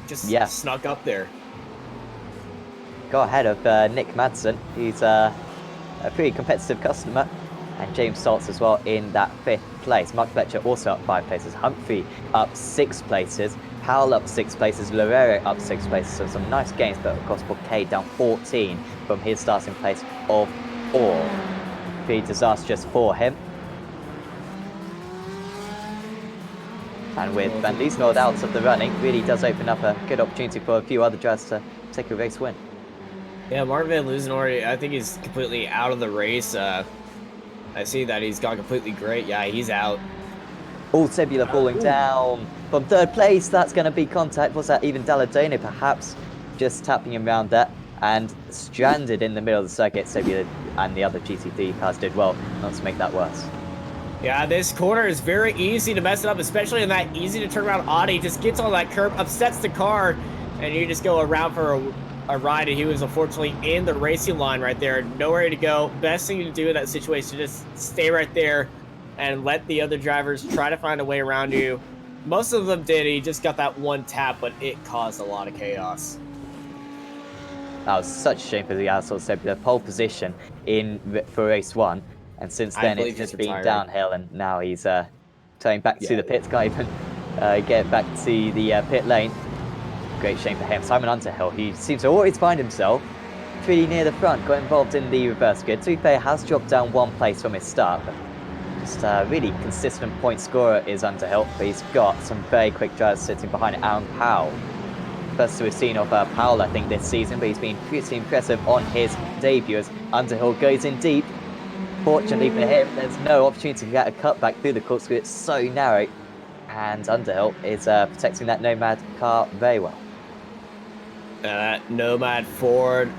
Just snuck up there. Got ahead of Nick Madsen, who's a pretty competitive customer. And James Saltz as well in that 5th place. Mark Fletcher also up 5 places. Humphrey up 6 places. Powell up 6 places. Lorero up 6 places. So some nice gains, but of course Bouquet down 14 from his starting place of 4. Pretty disastrous for him. And with Van Liesnoord out of the running, really does open up a good opportunity for a few other drivers to take a race win. Yeah, Martin Van Loosenhoort, I think he's completely out of the race. I see that he's gone completely great. Yeah, he's out. Oh, Sebula falling down from 3rd place. That's going to be contact. Was that even Dalladone perhaps just tapping him around there? And stranded in the middle of the circuit. Sebula and the other GT3 cars did well not to make that worse. Yeah, this corner is very easy to mess it up, especially in that easy to turn around Audi. Just gets on that curb, upsets the car, and you just go around for a ride, and he was unfortunately in the racing line right there. Nowhere to go. Best thing to do in that situation, just stay right there and let the other drivers try to find a way around you. Most of them did. He just got that one tap, but it caused a lot of chaos. That was such a shame for the Asshole Sebula. Pole position for race 1. And since then, it's just been downhill, and now he's turning back to the pits. Can't even get back to the pit lane. Great shame for him. Simon Underhill, he seems to always find himself pretty near the front, got involved in the reverse grid. To be fair, has dropped down 1 place from his start, but just a really consistent point scorer is Underhill, but he's got some very quick drivers sitting behind Aaron Powell. First we've seen of Powell, I think, this season, but he's been pretty impressive on his debut as Underhill goes in deep. Fortunately for him, there's no opportunity to get a cutback through the corkscrew. It's so narrow, and Underhill is protecting that Nomad car very well. That Nomad Ford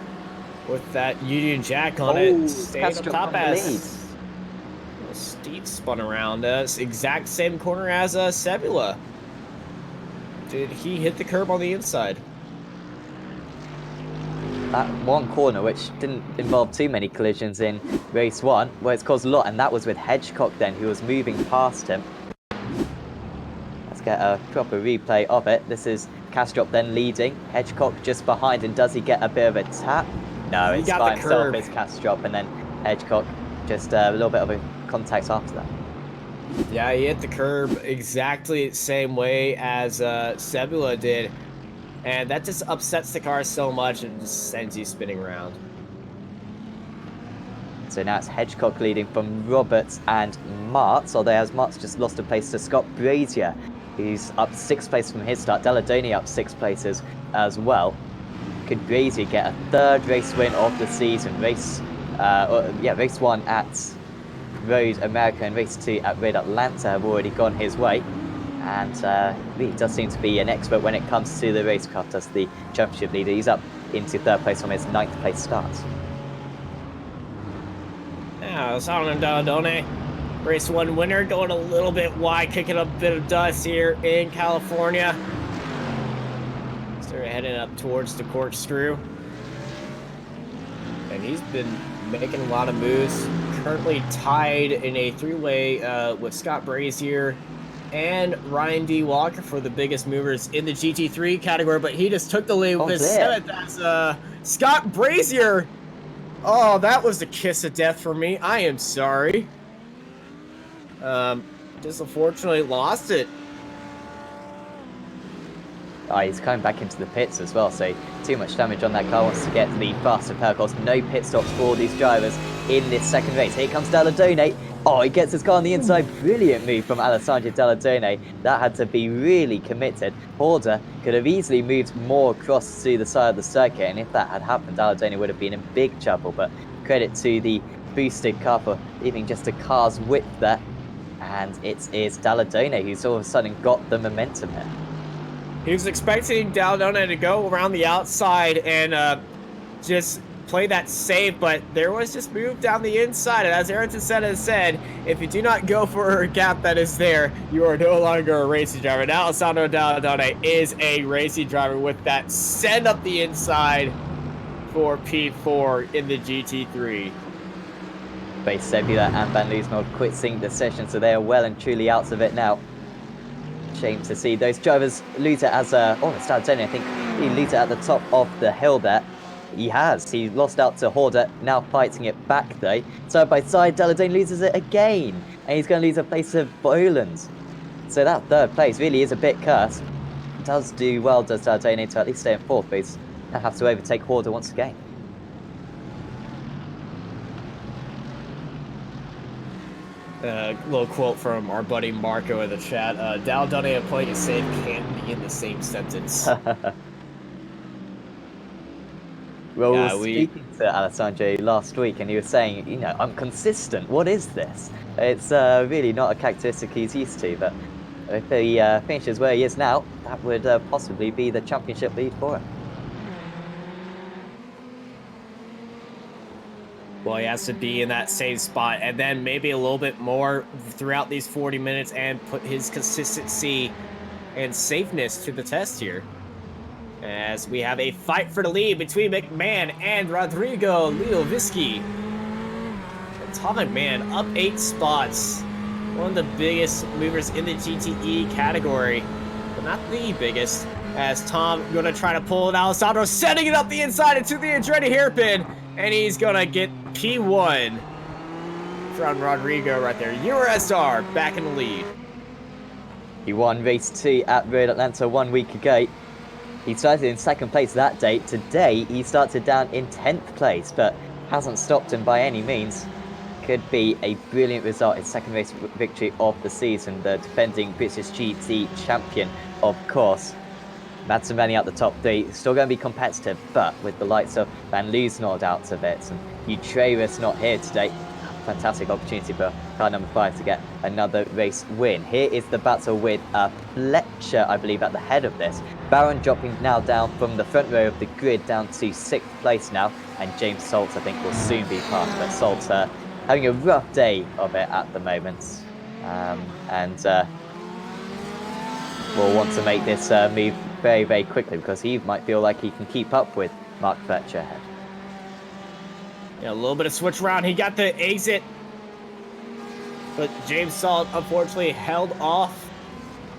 with that Union Jack on it. Staying up top as Steep spun around us. Exact same corner as Sebula. Did he hit the curb on the inside? That one corner, which didn't involve too many collisions in race 1, where it's caused a lot, and that was with Hedgecock then, who was moving past him. Let's get a proper replay of it. This is Kastrop then leading, Hedgecock just behind, and does he get a bit of a tap? No, it's by himself, it's Kastrop, and then Hedgecock just a little bit of a contact after that. Yeah, he hit the curb exactly the same way as Sebula did. And that just upsets the car so much and just sends you spinning around. So now it's Hedgecock leading from Roberts and Martz, although as Martz just lost a place to Scott Brazier, who's up 6 places from his start. Dalladone up 6 places as well. Could Brazier get a 3rd race win of the season? Race 1 at Road America and race 2 at Road Atlanta have already gone his way. And he does seem to be an expert when it comes to the racecraft as the championship leader. He's up into 3rd place from his 9th place start. Yeah, Solomon Dalladone, race 1 winner, going a little bit wide, kicking up a bit of dust here in California. So we're heading up towards the corkscrew. And he's been making a lot of moves. Currently tied in a 3-way with Scott Brazier and Ryan D. Walker for the biggest movers in the GT3 category, but he just took the lead with his 7th as Scott Brazier Oh, that was the kiss of death for me. I am sorry. Just unfortunately lost it. Oh, he's coming back into the pits as well, so too much damage on that car. Wants to get the faster power course. No pit stops for all these drivers in this second race. Here comes Dalladone. Oh, he gets his car on the inside. Brilliant move from Alessandro Dalladone. That had to be really committed. Horder could have easily moved more across to the side of the circuit, and if that had happened, Dalladone would have been in big trouble. But credit to the boosted car for leaving just a car's width there. And it is Dalladone who's all of a sudden got the momentum here. He was expecting Dalladone to go around the outside and just play that safe, but there was just move down the inside. And as Ayrton Senna has said, if you do not go for a gap that is there, you are no longer a racing driver. Now Alessandro Dalladone is a racing driver with that send up the inside for P4 in the GT3. Both Sebula and Van Loosenholt quit sync the session, so they are well and truly out of it now. Shame to see those drivers lose it as it's Dalladone. I think he lose it at the top of the hill there. He has. He lost out to Horder, now fighting it back though. Side by side, Dalladone loses it again, and he's going to lose a place to Boland. So that third place really is a bit cursed. Does do well, does Dalladone, to at least stay in fourth, but he's going to have to overtake Horder once again. Little quote from our buddy Marco in the chat. Dalladone and playing it safe can't be in the same sentence. Well, yeah, we were speaking to Alessandro last week, and he was saying, you know, I'm consistent. What is this? It's really not a characteristic he's used to, but if he finishes where he is now, that would possibly be the championship lead for him. Well, he has to be in that same spot, and then maybe a little bit more throughout these 40 minutes and put his consistency and safeness to the test here. As we have a fight for the lead between McMahon and Rodrigo Leovisky. And Tom McMahon up 8 spots. One of the biggest movers in the GTE category, but not the biggest. As Tom going to try to pull it, Alessandro setting it up the inside into the Andretti hairpin. And he's going to get P1 from Rodrigo right there. URSR back in the lead. He won race 2 at Road Atlanta 1 week ago. He started in second place that day. Today, he started down in 10th place, but hasn't stopped him by any means. Could be a brilliant result. His second race victory of the season. The defending British GT champion, of course. Madsen Vanny out the top 3, still going to be competitive, but with the likes of Van Loosenholt out of it, and Utreras not here today, fantastic opportunity for car number 5 to get another race win. Here is the battle with Fletcher, I believe, at the head of this. Baron dropping now down from the front row of the grid down to 6th place now, and James Salt, I think, will soon be past, but Salt having a rough day of it at the moment, and will want to make this move very, very quickly, because he might feel like he can keep up with Mark Fletcher ahead. Yeah, a little bit of switch around. He got the exit, but James Salt unfortunately held off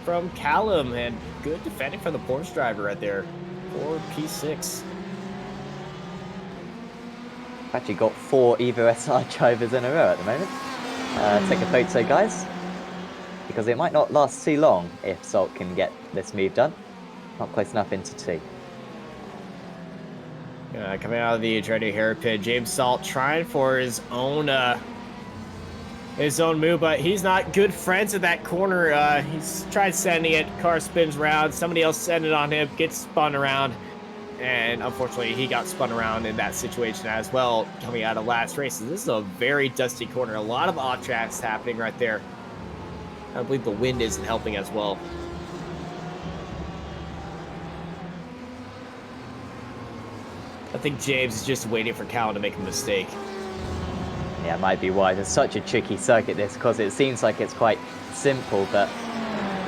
from Callum, and good defending from the Porsche driver right there for P6. Actually got 4 Evo SR drivers in a row at the moment. Take a photo, guys, because it might not last too long if Salt can get this move done. Not close enough into 2. Coming out of the Andretti hairpin, James Salt trying for his own move, but he's not good friends at that corner. He's tried sending it, car spins around, somebody else send it on him, gets spun around, and unfortunately he got spun around in that situation as well, coming out of last race. So this is a very dusty corner, a lot of off tracks happening right there. I believe the wind isn't helping as well. I think James is just waiting for Callum to make a mistake. Yeah, it might be why. It's such a tricky circuit, this, because it seems like it's quite simple, but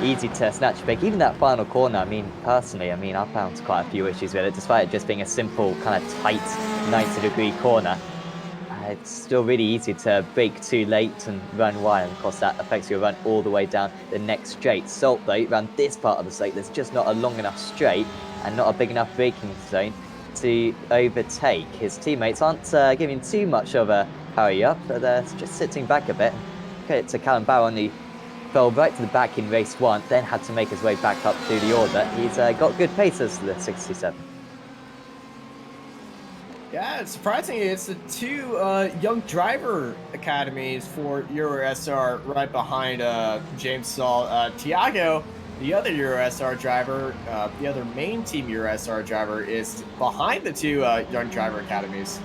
easy to snatch back. Even that final corner, I mean, personally, I found quite a few issues with it, despite it just being a simple, kind of tight 90-degree corner. It's still really easy to brake too late and run wide, and of course that affects your run all the way down the next straight. Salt, though, around this part of the straight, there's just not a long enough straight and not a big enough braking zone to overtake. His teammates aren't giving too much of a hurry up, but they're just sitting back a bit. Credit to Callum Barron, who fell right to the back in race 1, then had to make his way back up through the order. He's got good pace as the 67. Yeah, it's surprising. It's the 2 young driver academies for Euro SR right behind James Saul. Tiago, the other Euro SR driver, the other main team Euro SR driver, is behind the 2 young driver academies.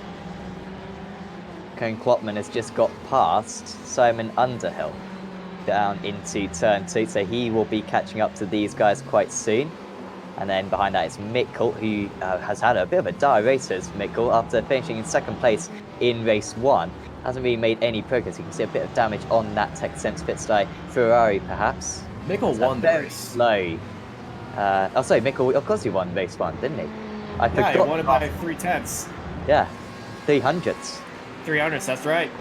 Koen Klopman has just got past Simon Underhill down into turn 2, so he will be catching up to these guys quite soon. And then behind that is Mikkel, who has had a bit of a dire race as Mikkel after finishing in 2nd place in race 1. Hasn't really made any progress. You can see a bit of damage on that Tech Sense Pitstop Ferrari, perhaps. Mikkel won the race. Slow. Oh, sorry, Mikkel, of course he won race 1, didn't he? Yeah, he won it by 3/10. Yeah, 300ths. 300ths, that's right.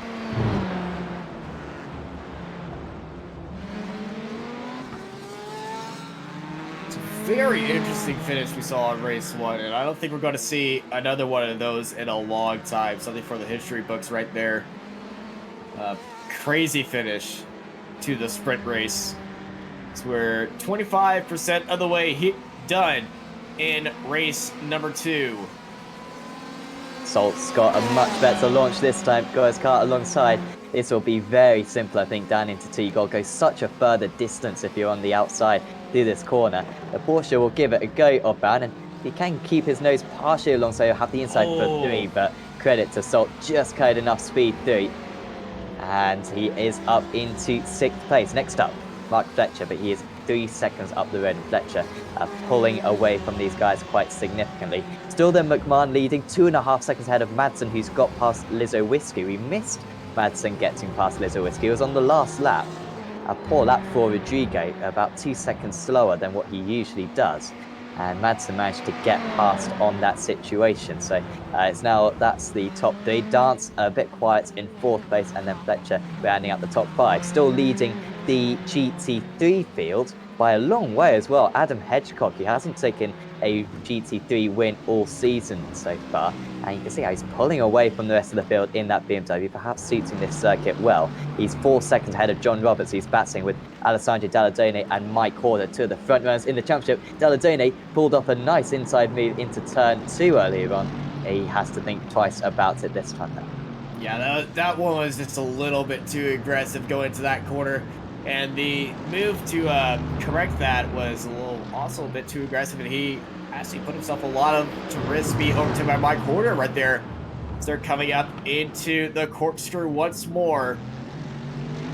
Very interesting finish we saw on race 1, and I don't think we're going to see another one of those in a long time. Something for the history books right there. Crazy finish to the sprint race. So we're 25% of the way done in race number 2. Salt's got a much better launch this time. Got his car alongside. This will be very simple, I think, down into 2. You've got to go such a further distance if you're on the outside through this corner. The Porsche will give it a go off-bound, and he can keep his nose partially along, so he'll have the inside for 3, but credit to Salt, just carried enough speed through. And he is up into 6th place. Next up, Mark Fletcher, but he is 3 seconds up the road, and Fletcher pulling away from these guys quite significantly. Still then McMahon leading 2.5 seconds ahead of Madsen, who's got past Lizzo Whiskey. We missed Madsen getting past Lizzo Whiskey. It was on the last lap. A poor lap for Rodrigo, about 2 seconds slower than what he usually does. And Madsen managed to get past on that situation. So it's now, that's the top 3. Dance a bit quiet in 4th place, and then Fletcher rounding out the top 5. Still leading the GT3 field by a long way as well. Adam Hedgecock, he hasn't taken a GT3 win all season so far, and you can see how he's pulling away from the rest of the field in that BMW, perhaps suiting this circuit well. He's 4 seconds ahead of John Roberts, who's battling with Alessandro Dalladone and Mike Horner, 2 of the front runners in the championship. Dalladone pulled off a nice inside move into turn 2 earlier on. He has to think twice about it this time now. Yeah, that one was just a little bit too aggressive going to that corner. And the move to correct that was also a bit too aggressive, and he actually put himself a lot of to risk being overtaken by Mike Horner right there. So they're coming up into the corkscrew once more.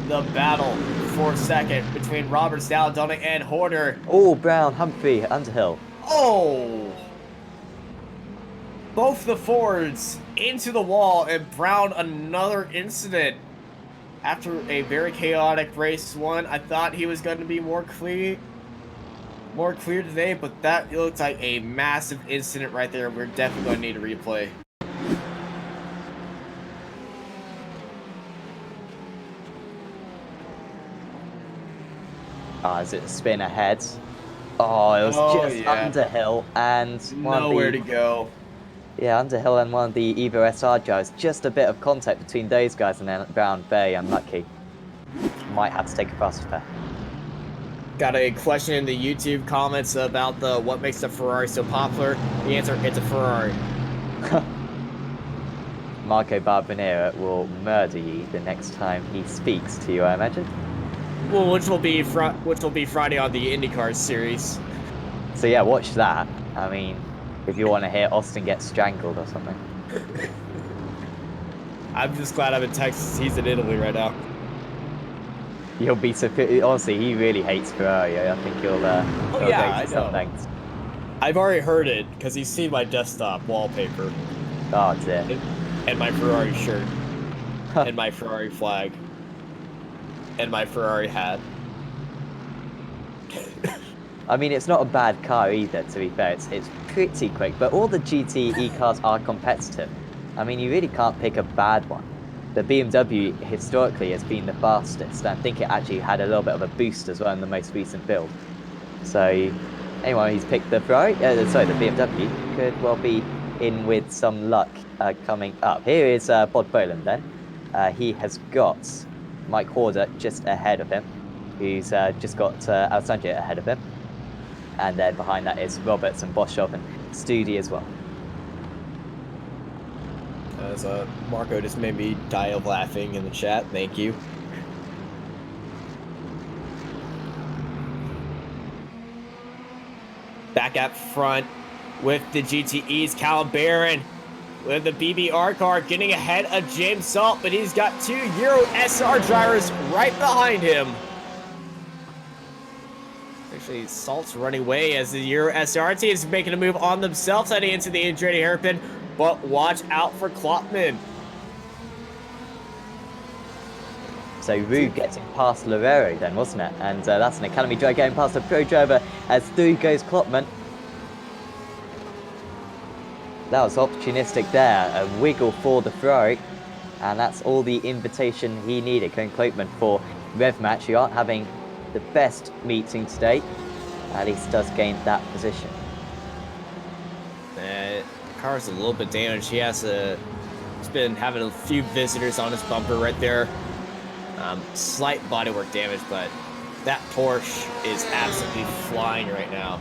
The battle for 2nd between Roberts, Dalladone, and Horner. Oh, Brown, Humphrey, Underhill. Oh! Both the Fords into the wall, and Brown another incident. After a very chaotic race 1, I thought he was going to be more clear today, but that looks like a massive incident right there. We're definitely going to need a replay. Is it a spin ahead? Oh, it was just Underhill and nowhere to go. Yeah, Underhill and one of the Evo SR drivers. Just a bit of contact between those guys, and then Brown very unlucky. Might have to take a faster pair. Got a question in the YouTube comments about what makes the Ferrari so popular. The answer, it's a Ferrari. Marco Barbanera will murder you the next time he speaks to you, I imagine. Well, which will be Friday on the IndyCar series. So yeah, watch that. I mean, if you want to hear Austin get strangled or something. I'm just glad I'm in Texas. He's in Italy right now. You'll be honestly, he really hates Ferrari. I think he'll I know. I've already heard it because he's seen my desktop wallpaper. Oh dear. And my Ferrari shirt. And my Ferrari flag. And my Ferrari hat. I mean, it's not a bad car either, to be fair. It's pretty quick, but all the GTE cars are competitive. I mean, you really can't pick a bad one. The BMW historically has been the fastest, and I think it actually had a little bit of a boost as well in the most recent build. So anyone who's picked the the BMW could well be in with some luck coming up. Here is Bod Boland then. He has got Mike Horder just ahead of him, who's just got Alessandro ahead of him. And then behind that is Roberts and Boshoff and Studi as well. As Marco just made me die of laughing in the chat. Thank you. Back up front with the GTEs, Callum Barron with the BBR car getting ahead of James Salt, but he's got 2 Euro SR drivers right behind him. Actually, Salt's running away as the Euro SR team is making a move on themselves heading into the Andretti hairpin, but watch out for Klopman. So Rue getting past Lavero then, wasn't it? And that's an Academy driver going past a pro driver as through goes Klopman. That was opportunistic there, a wiggle for the Ferrari. And that's all the invitation he needed. Going Klopman for Rev Match, who aren't having the best meeting today. At least does gain that position. Car's a little bit damaged. He has he's been having a few visitors on his bumper right there. Slight bodywork damage, but that Porsche is absolutely flying right now.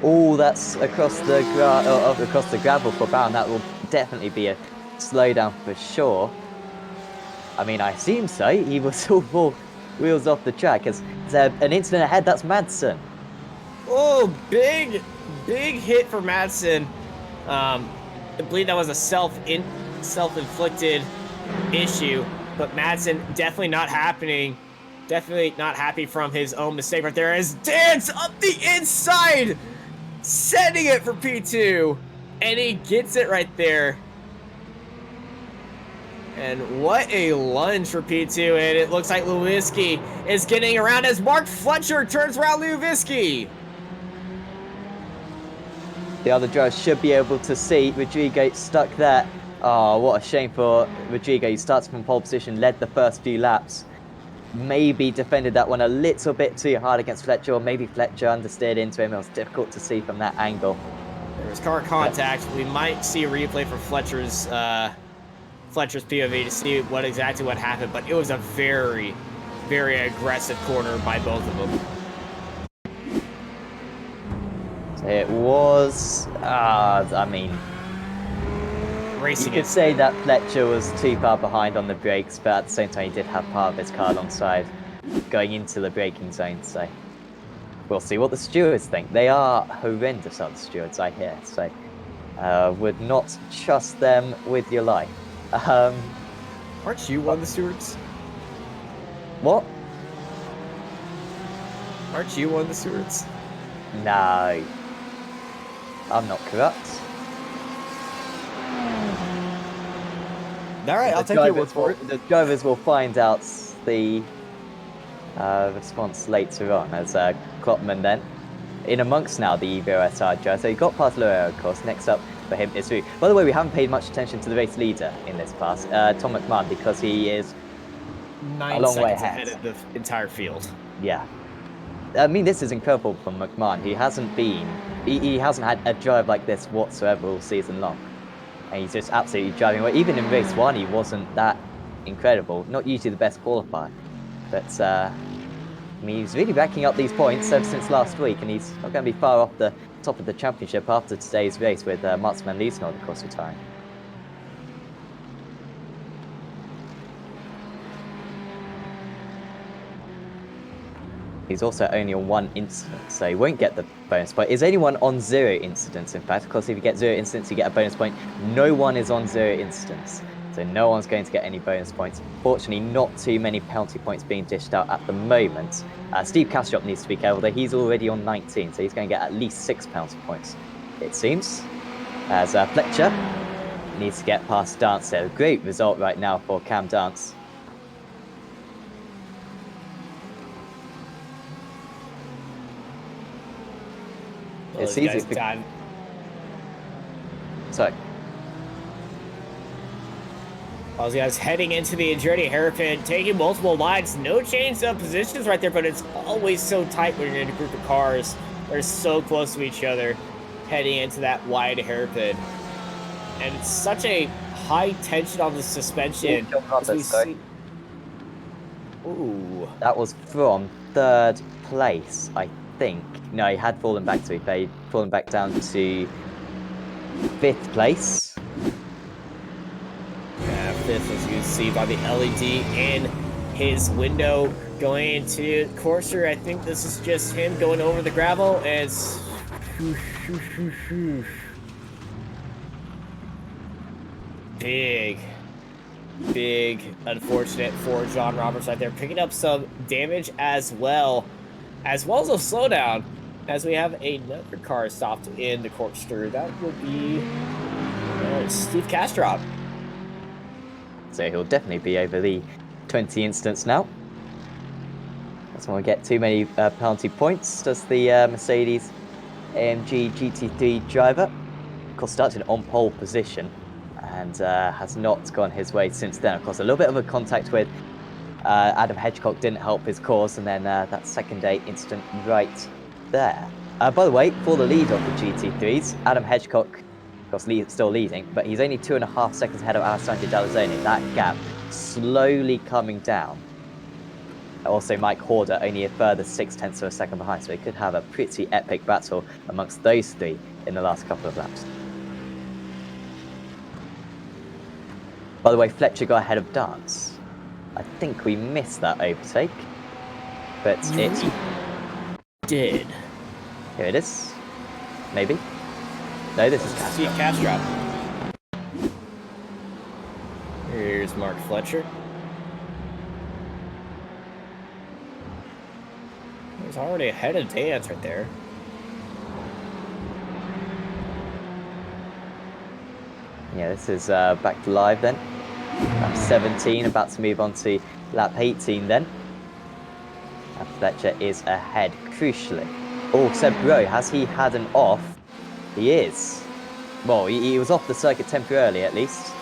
Oh, that's across the gravel for Brown. That will definitely be a slowdown for sure. I mean, I assume so. He was all 4 wheels off the track. As an incident ahead, that's Madsen. Oh, big hit for Madsen. I believe that was a self-inflicted issue, but Madsen definitely not happy from his own mistake right there as Dance up the inside, sending it for P2, and he gets it right there. And what a lunge for P2, and it looks like Lewinsky is getting around as Mark Fletcher turns around Lewinsky. The other drivers should be able to see Rodrigo stuck there. Oh, what a shame for Rodrigo. He starts from pole position, led the first few laps. Maybe defended that one a little bit too hard against Fletcher, or maybe Fletcher understeered into him. It was difficult to see from that angle. There was car contact. We might see a replay for Fletcher's POV to see exactly what happened, but it was a very, very aggressive corner by both of them. It was, I mean, racing. You could say that Fletcher was too far behind on the brakes, but at the same time he did have part of his car alongside going into the braking zone, so we'll see what the stewards think. They are horrendous, are the stewards, I hear, so would not trust them with your life. Aren't you one of the stewards? What? Aren't you one of the stewards? No. I'm not corrupt. Alright, I'll take your word for it. The drivers will find out the response later on as Klopman then in amongst now the Evo SR driver. So he got past Loera, of course. Next up for him is Rue. By the way, we haven't paid much attention to the race leader in this pass, Tom McMahon, because he is 9 a long way ahead of the entire field. Yeah. I mean, this is incredible from McMahon. He hasn't had a drive like this whatsoever all season long. And he's just absolutely driving away. Even in race 1, he wasn't that incredible. Not usually the best qualifier. But, I mean, he's really racking up these points ever since last week. And he's not going to be far off the top of the championship after today's race with Mats van Liesnold, of course, retiring. He's also only on 1 incident, so he won't get the bonus point. Is anyone on 0 incidents, in fact? Of course, if you get 0 incidents, you get a bonus point. No one is on 0 incidents, so no one's going to get any bonus points. Fortunately, not too many penalty points being dished out at the moment. Steve Castrop needs to be careful, though he's already on 19, so he's going to get at least 6 penalty points, it seems. As Fletcher needs to get past Dance there. Great result right now for Cam Dance. It's easy. Sorry. All these guys heading into the Andretti hairpin, taking multiple lines. No change of positions right there, but it's always so tight when you're in a group of cars. They're so close to each other. heading into that wide hairpin. And it's such a high tension on the suspension. John Roberts, sorry. Ooh. That was from 3rd place, I think. No, he had fallen back to it. He'd fallen back down to 5th place. Yeah, 5th, as you can see by the LED in his window going into Courser. I think this is just him going over the gravel as big unfortunate for John Roberts right there, picking up some damage as well as a slowdown, as we have another car stopped in the corkscrew. That would be Steve Kastrop. So he'll definitely be over the 20 instance now. Doesn't want to get too many penalty points, does the Mercedes AMG GT3 driver. Of course, started on pole position and has not gone his way since then. Of course, a little bit of a contact with Adam Hedgecock didn't help his cause, and then that second day incident right there. By the way, for the lead of the GT3s, Adam Hedgecock, of course, still leading, but he's only 2.5 seconds ahead of Alessandro Dallazzoni. That gap slowly coming down. Also, Mike Horder only a further 0.6 of a second behind, so we could have a pretty epic battle amongst those three in the last couple of laps. By the way, Fletcher got ahead of Dance. I think we missed that overtake, but it did. Here it is. Maybe. No, this is Steve Kastrop. Here's Mark Fletcher. He's already ahead of Dance right there. Yeah, this is back to live then. Lap 17, about to move on to lap 18 then. And Fletcher is ahead, crucially. Oh, Seb Bro, has he had an off? He is. Well, he was off the circuit temporarily at least.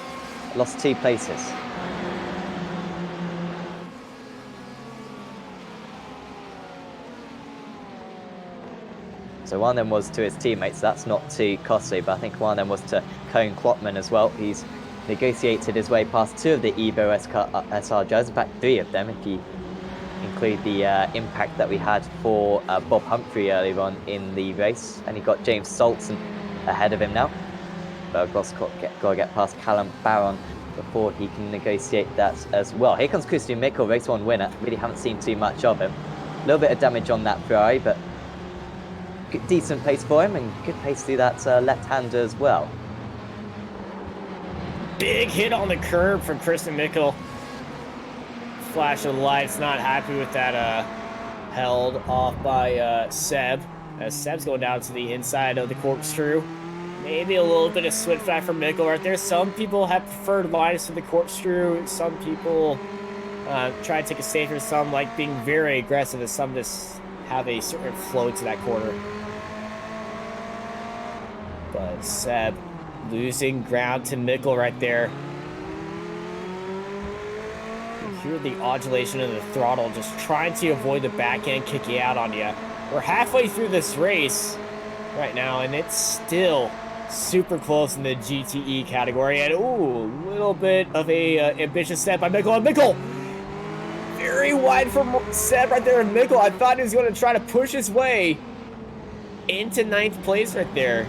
Lost 2 places. So one of them was to his teammates, that's not too costly, but I think one of them was to Cone Klotman as well. He's negotiated his way past 2 of the Evo SR drivers, in fact 3 of them if you include the impact that we had for Bob Humphrey earlier on in the race. And he got James Salton ahead of him now. But Ross got to get past Callum Barron before he can negotiate that as well. Here comes Christian Mickle, race 1 winner. Really haven't seen too much of him. A little bit of damage on that Ferrari, but decent pace for him, and good pace through that left-hander as well. Big hit on the curb from Christian Mickle. Flash of lights, not happy with that, held off by Seb, as Seb's going down to the inside of the corkscrew. Maybe a little bit of switchback from Mickle right there. Some people have preferred Linus to the corkscrew. Some people try to take a safer. Some like being very aggressive, as some just have a certain flow to that corner. But Seb losing ground to Mickle right there. You hear the undulation of the throttle, just trying to avoid the back end kicking out on you. We're halfway through this race right now, and it's still super close in the GTE category. And ooh, a little bit of a ambitious step by Mickle. And Mickle, very wide from Seb right there. And Mickle, I thought he was going to try to push his way into 9th place right there.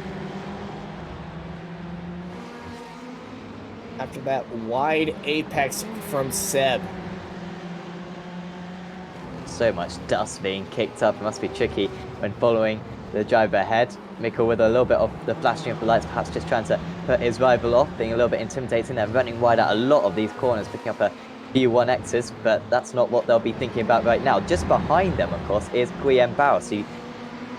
After that wide apex from Seb. So much dust being kicked up. It must be tricky when following the driver ahead. Mickle with a little bit of the flashing of the lights, perhaps just trying to put his rival off, being a little bit intimidating. They're running wide out a lot of these corners, picking up a few 1Xs, but that's not what they'll be thinking about right now. Just behind them, of course, is Guillaume Barros, who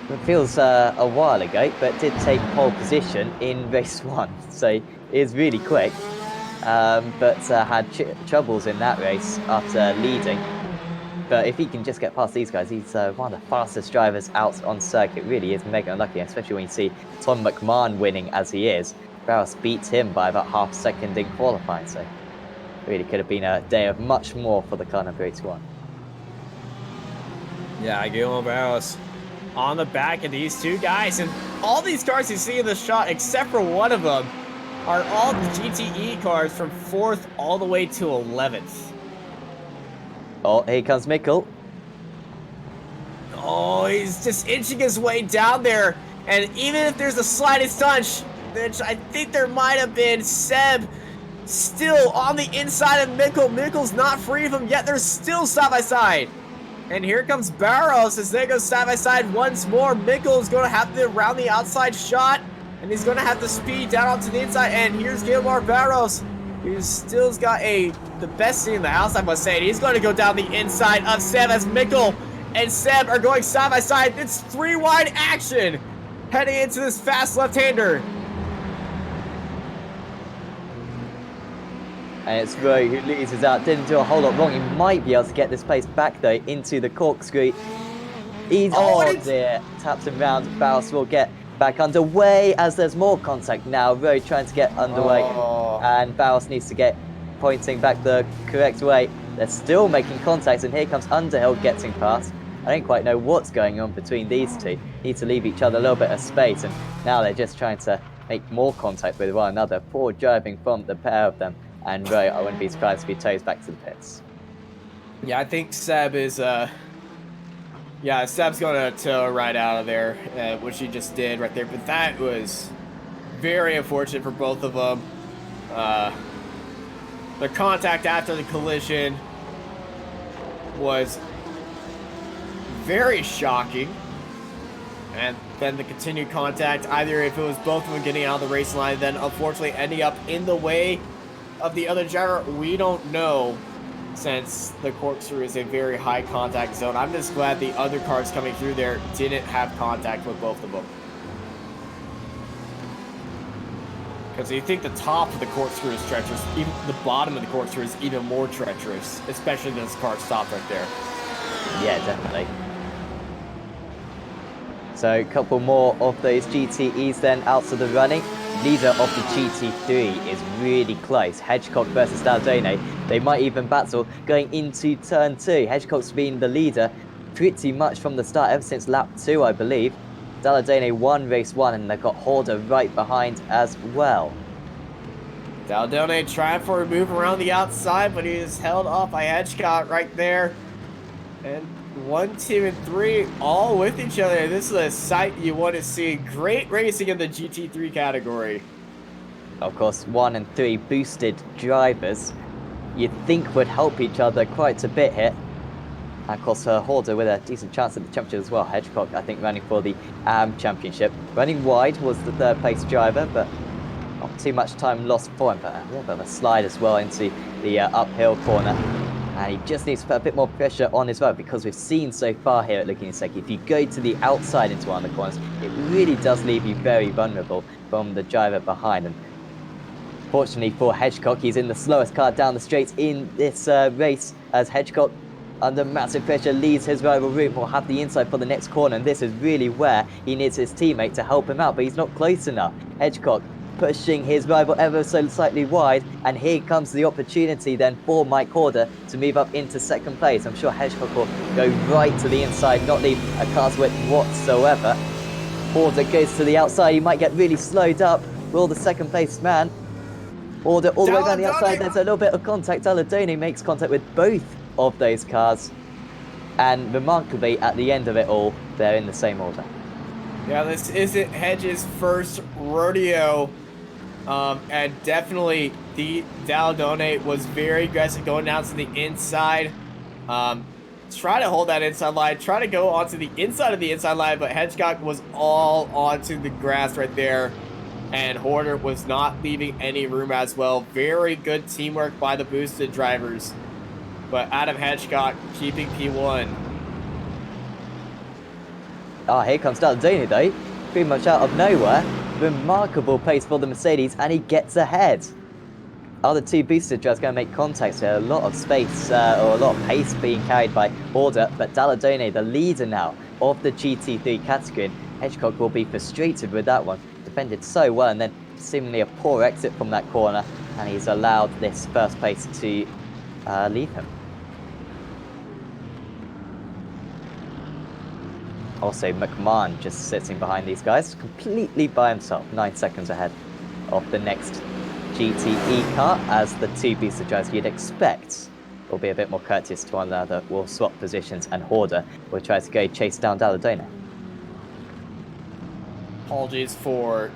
it feels a while ago, but did take pole position in race 1, so he is really quick. But had troubles in that race after leading. But if he can just get past these guys, he's one of the fastest drivers out on circuit. Really is mega unlucky, especially when you see Tom McMahon winning as he is. Barros beat him by about half a second in qualifying, so really could have been a day of much more for the car number 81. Yeah, Guillermo Barros on the back of these 2 guys, and all these cars you see in the shot, except for one of them, are all the GTE cars from 4th all the way to 11th. Oh, here comes Mikkel. Oh, he's just inching his way down there. And even if there's the slightest touch, which I think there might have been, Seb still on the inside of Mikkel. Mikkel's not free of him yet. They're still side by side. And here comes Barros as they go side by side once more. Mikkel is going to have to round the outside shot, and he's going to have to speed down onto the inside. And here's Gilmar Barros, who still's got the best seat in the house, I must say. And he's going to go down the inside of Seb as Mikkel and Seb are going side by side. It's 3-wide action heading into this fast left-hander. And it's Rowe who loses out. Didn't do a whole lot wrong. He might be able to get this place back, though, into the corkscrew. He's there. Taps him round. Barros will get back underway as there's more contact now. Rowe trying to get underway. And Barros needs to get pointing back the correct way. They're still making contact, and here comes Underhill getting past. I don't quite know what's going on between these two. Need to leave each other a little bit of space, and now they're just trying to make more contact with one another. Poor driving from the pair of them. And Rowe, I wouldn't be surprised if he toes back to the pits. Yeah, I think Seb is, Seb's going to tow right out of there, which he just did right there. But that was very unfortunate for both of them. The contact after the collision was very shocking. And then the continued contact, either if it was both of them getting out of the race line, then unfortunately ending up in the way of the other driver, we don't know, since the corkscrew is a very high contact zone. I'm just glad the other cars coming through there didn't have contact with both of them. Because you think the top of the corkscrew is treacherous, even the bottom of the corkscrew is even more treacherous, especially this car stopped right there. Yeah, definitely. So a couple more of those GTEs then out of the running. Leader of the GT3 is really close. Hedgecock versus Daldone. They might even battle going into turn 2. Hedgecock's been the leader pretty much from the start, ever since lap 2, I believe. Daldone won race 1, and they've got Horder right behind as well. Daldone trying for a move around the outside, but he is held off by Hedgecock right there. And 1, 2, and 3 all with each other. This is a sight you want to see. Great racing in the GT3 category. Of course, 1 and 3 boosted drivers you'd think would help each other quite a bit here. And of course, Horder with a decent chance at the championship as well. Hedgecock, I think, running for the AM Championship. Running wide was the 3rd place driver, but not too much time lost for him. But a little bit of a slide as well into the uphill corner. And he just needs to put a bit more pressure on his road, because we've seen so far here at Laguna Seca, if you go to the outside into one of the corners, it really does leave you very vulnerable from the driver behind. And fortunately for Hedgecock, he's in the slowest car down the straight in this race, as Hedgecock, under massive pressure, leads his rival route. Will have the inside for the next corner, and this is really where he needs his teammate to help him out, but he's not close enough. Hedgecock pushing his rival ever so slightly wide, and here comes the opportunity then for Mike Horder to move up into 2nd place. I'm sure Hedgecock will go right to the inside, not leave a car's width whatsoever. Horder goes to the outside, he might get really slowed up. Will the 2nd place man? Horder all the way down the outside, there's a little bit of contact. Daldone makes contact with both of those cars, and remarkably at the end of it all, they're in the same order. Yeah, this isn't Hedge's first rodeo. And definitely the Daldone was very aggressive going down to the inside. Try to hold that inside line, try to go onto the inside of the inside line, but Hedgecock was all onto the grass right there. And Horder was not leaving any room as well. Very good teamwork by the boosted drivers. But Adam Hedgecock keeping P1. Ah, here comes Daldone though, pretty much out of nowhere. Remarkable pace for the Mercedes, and he gets ahead. Other 2 boosted drivers going to make contact here. A lot of space, or a lot of pace being carried by Horder, but Daldone, the leader now of the GT3 category. And Hedgecock will be frustrated with that one. Defended so well, and then seemingly a poor exit from that corner, and he's allowed this 1st place to leave him. Also, McMahon just sitting behind these guys, completely by himself, 9 seconds ahead of the next GTE car, as the two pieces of drivers you'd expect will be a bit more courteous to one another, will swap positions, and Horder will try to go chase down Dalladona. Apologies for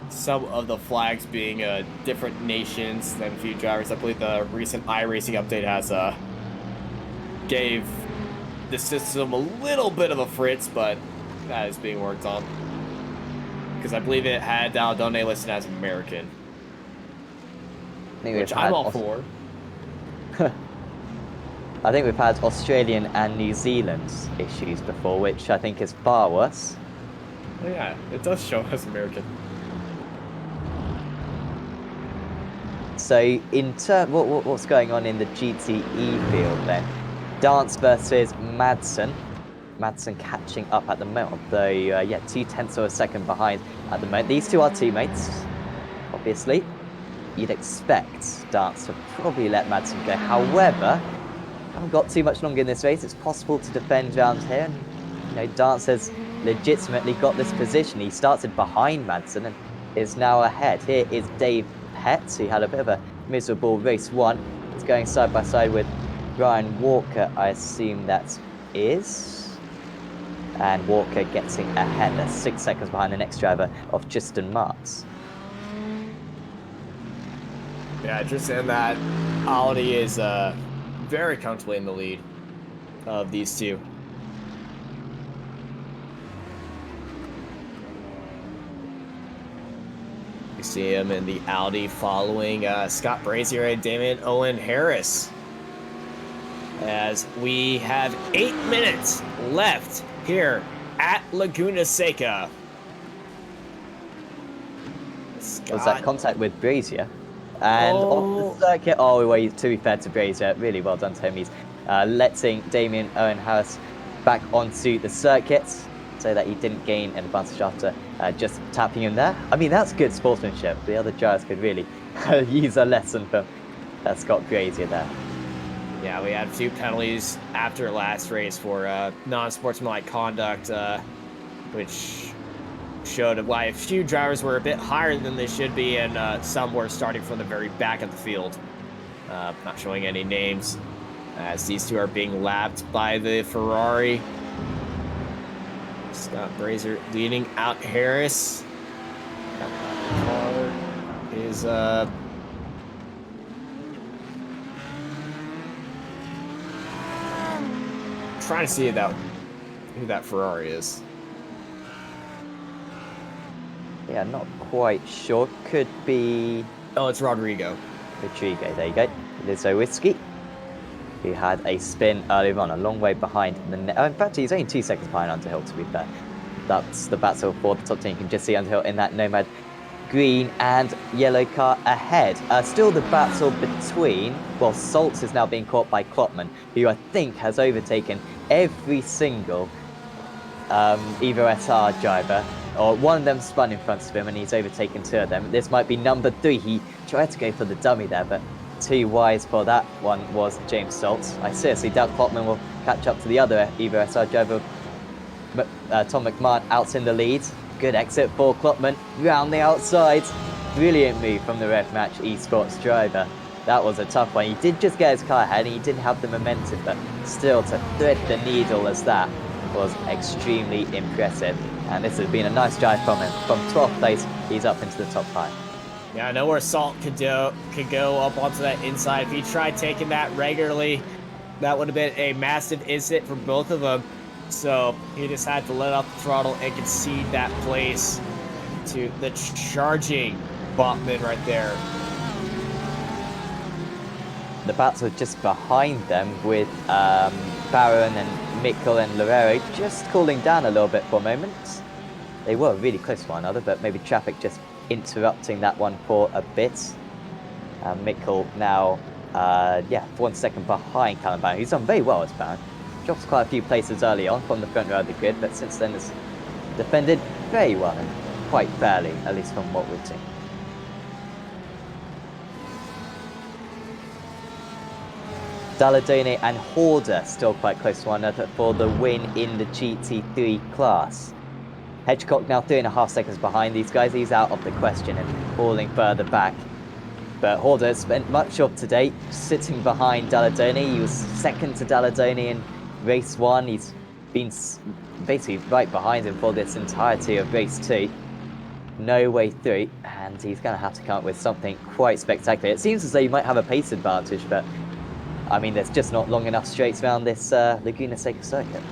some of the flags being different nations than a few drivers. I believe the recent iRacing update has gave the system a little bit of a fritz, but that is being worked on. Because I believe it had Dalladona listed as American. Which I'm all for. I think we've had Australian and New Zealand issues before, which I think is far worse. Oh yeah, it does show as American. So in what's going on in the GTE field then? Dance versus Madsen. Madsen catching up at the moment, though, yeah, 0.2 of a second behind at the moment. These two are teammates, obviously. You'd expect Dance to probably let Madsen go. However, haven't got too much longer in this race. It's possible to defend around here. And, you know, Dance has legitimately got this position. He started behind Madsen and is now ahead. Here is Dave Pett, who had a bit of a miserable race one. He's going side by side with Brian Walker, I assume that is. And Walker getting ahead. That's 6 seconds behind the next driver of Justin Martz. Yeah, just in that Audi is very comfortably in the lead of these two. You see him in the Audi following Scott Brazier and Damon Owen Harris. As we have 8 minutes left here at Laguna Seca. Was that contact with Brazier? And on the circuit, oh, well, to be fair to Brazier, really well done to him. He's letting Damien Owen Harris back onto the circuit so that he didn't gain an advantage after just tapping him there. I mean, that's good sportsmanship. The other drivers could really use a lesson from Scott Brazier there. Yeah, we had a few penalties after last race for non-sportsmanlike conduct, which showed why a few drivers were a bit higher than they should be, and some were starting from the very back of the field. Not showing any names, as these two are being lapped by the Ferrari. Scott Brazier leading out Harris. That car is trying to see who that Ferrari is. Yeah, not quite sure. Could be... Oh, it's Rodrigo. Rodrigo, there you go. Lizzo Whiskey, who had a spin earlier on, a long way behind the... Oh, in fact, he's only 2 seconds behind Underhill, to be fair. That's the battle for the top 10. You can just see Underhill in that Nomad green and yellow car ahead. Still the battle between... Well, Saltz is now being caught by Klopman, who I think has overtaken every single Evo SR driver. Or one of them spun in front of him and he's overtaken 2 of them. This might be number 3. He tried to go for the dummy there, but too wise for that one was James Saltz. I seriously doubt Klopman will catch up to the other Evo SR driver. Tom McMahon out in the lead. Good exit for Klopman. Round the outside. Brilliant move from the Rev Match Esports driver. That was a tough one. He did just get his car ahead and he didn't have the momentum, but still to thread the needle as that was extremely impressive. And this has been a nice drive from him. From 12th place, he's up into the top 5. Yeah, I know where Salt could go up onto that inside. If he tried taking that regularly, that would have been a massive incident for both of them. So he just had to let off the throttle and concede that place to the charging Botman right there. The battle just behind them with Barron and Mikkel and Lorero just cooling down a little bit for a moment. They were really close to one another, but maybe traffic just interrupting that one for a bit. Mikkel now, 1 second behind Callum Barron, who's done very well as Barron. Drops quite a few places early on from the front row of the grid, but since then has defended very well and quite fairly, at least from what we've seen. Dalladone and Horder still quite close to one another for the win in the GT3 class. Hedgecock now 3.5 seconds behind these guys. He's out of the question and falling further back. But Horder has spent much of today sitting behind Dalladone. He was second to Dalladone in race 1. He's been basically right behind him for this entirety of race 2. No way through, and he's going to have to come up with something quite spectacular. It seems as though you might have a pace advantage, but I mean, there's just not long enough straights around this Laguna Seca circuit.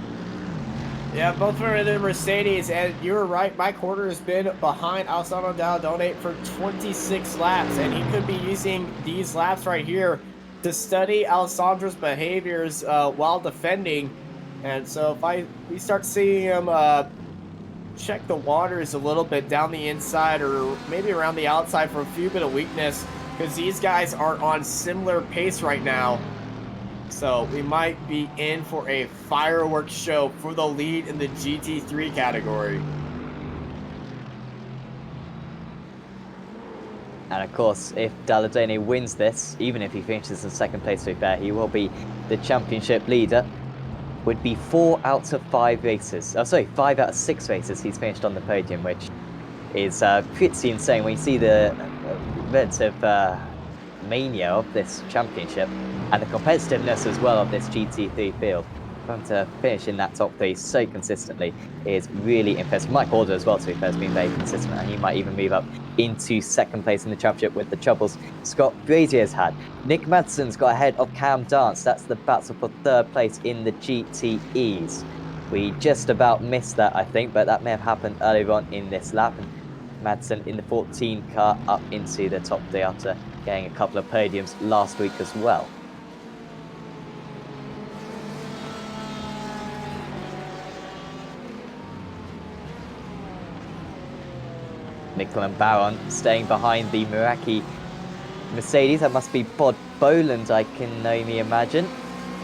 Yeah, both are in the Mercedes, and you were right. Mike Horder has been behind Alessandro Dalladone for 26 laps, and he could be using these laps right here to study Alessandro's behaviors while defending. And so if we start seeing him check the waters a little bit down the inside or maybe around the outside for a few bit of weakness, because these guys are on similar pace right now. So we might be in for a fireworks show for the lead in the GT3 category. And of course, if Dalladone wins this, even if he finishes in second place, to be fair, he will be the championship leader. Would be 4 out of 5 races. Oh, sorry, 5 out of 6 races he's finished on the podium, which is pretty insane when you see the relative mania of this championship and the competitiveness as well of this GT3 field. For him to finish in that top 3 so consistently is really impressive. Mike Horder as well, to be fair, has been very consistent, and he might even move up into second place in the championship with the troubles Scott Brazier's had. Nick Madsen's got ahead of Cam Dance. That's the battle for 3rd place in the GTEs. We just about missed that, I think, but that may have happened earlier on in this lap. And Madsen in the 14 car up into the top 3 after getting a couple of podiums last week as well. Nickel and Baron staying behind the Meraki Mercedes. That must be Bod Boland, I can only imagine.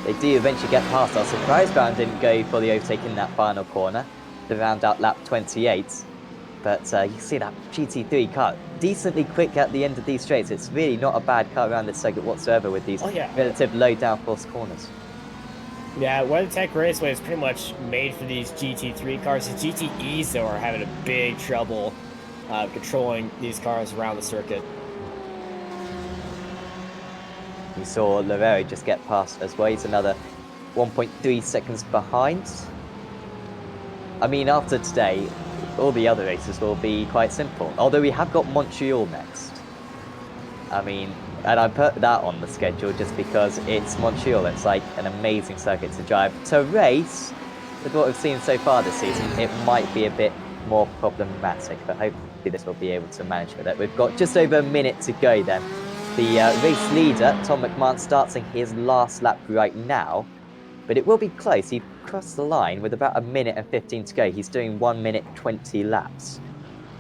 They do eventually get past us. Surprise Baron didn't go for the overtake in that final corner to round out lap 28. But you see that GT3 car decently quick at the end of these straights. It's really not a bad car around this circuit whatsoever with these relative low downforce corners. Yeah, WeatherTech Raceway is pretty much made for these GT3 cars. The GTEs, though, are having a big trouble controlling these cars around the circuit. You saw Laveri just get past as well. He's another 1.3 seconds behind. I mean, after today, all the other races will be quite simple. Although we have got Montreal next. I mean, and I put that on the schedule just because it's Montreal. It's like an amazing circuit to drive. To race, with what we've seen so far this season, it might be a bit more problematic, but hopefully this will be able to manage with it. We've got just over a minute to go then. The race leader, Tom McMahon, starting his last lap right now, but it will be close. He crossed the line with about a minute and 15 to go. He's doing 1 minute 20 laps.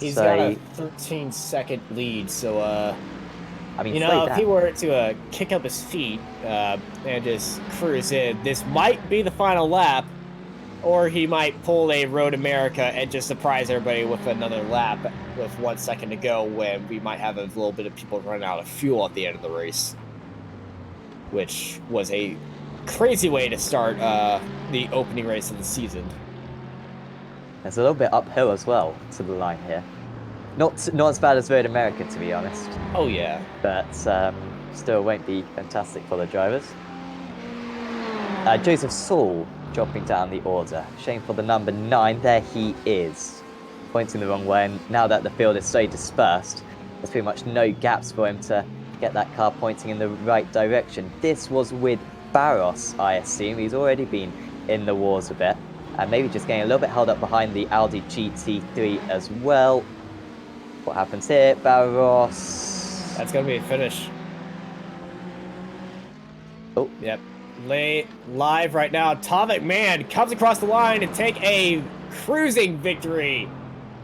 He's got a 13-second lead, so I mean, you know, if he were to kick up his feet and just cruise in, this might be the final lap. Or he might pull a Road America and just surprise everybody with another lap with 1 second to go, when we might have a little bit of people running out of fuel at the end of the race. Which was a crazy way to start the opening race of the season. It's a little bit uphill as well to the line here. Not as bad as Road America, to be honest. Oh, yeah. But still won't be fantastic for the drivers. Joseph Saul dropping down the order. Shame for the number 9. There he is. Pointing the wrong way, and now that the field is so dispersed, there's pretty much no gaps for him to get that car pointing in the right direction. This was with Barros, I assume. He's already been in the wars a bit, and maybe just getting a little bit held up behind the Audi GT3 as well. What happens here? Barros. That's going to be a finish. Oh. Yep. Live right now, Tom McMahon comes across the line to take a cruising victory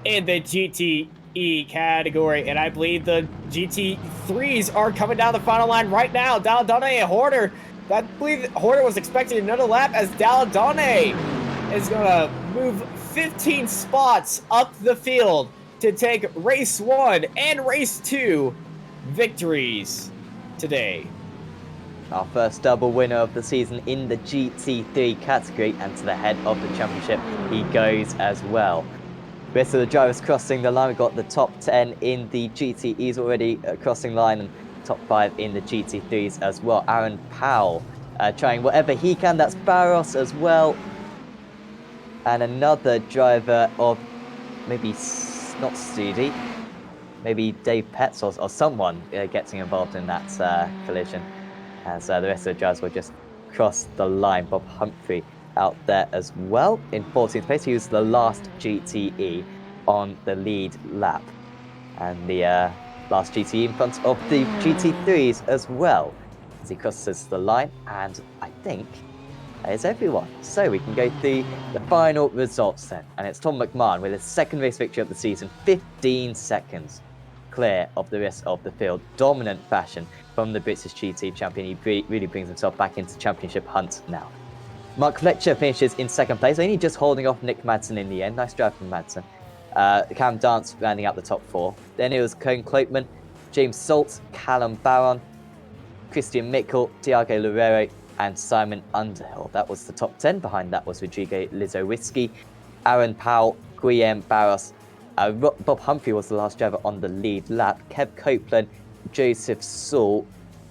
in the GTE category, and I believe the GT3s are coming down the final line right now. Dalladone and Horder. I believe Horder was expecting another lap, as Dalladone is going to move 15 spots up the field to take race 1 and race 2 victories today. our first double winner of the season in the GT3 category, and to the head of the championship he goes as well. The rest of the drivers crossing the line. We've got the top 10 in the GTEs already crossing line, and top 5 in the GT3s as well. Aaron Powell trying whatever he can. That's Barros as well. And another driver of maybe not Studi, maybe Dave Petz or someone getting involved in that collision, as the rest of the drivers will just cross the line. Bob Humphrey out there as well in 14th place. He was the last GTE on the lead lap, and the last GTE in front of the GT3s as well, as he crosses the line. And I think that is everyone. So we can go through the final results then, and it's Tom McMahon with his second race victory of the season, 15 seconds clear of the rest of the field. Dominant fashion from the British GT champion. He really brings himself back into championship hunt now. Mark Fletcher finishes in second place, only just holding off Nick Madsen in the end. Nice drive from Madsen. Cam Dance rounding out the top 4. Then it was Cone Kloitman, James Salt, Callum Barron, Christian Mickle, Tiago Loureiro, and Simon Underhill. That was the top 10. Behind that was Rodrigo Lizowiski, Aaron Powell, Guillem Barros. Bob Humphrey was the last driver on the lead lap. Kev Copeland, Joseph Saul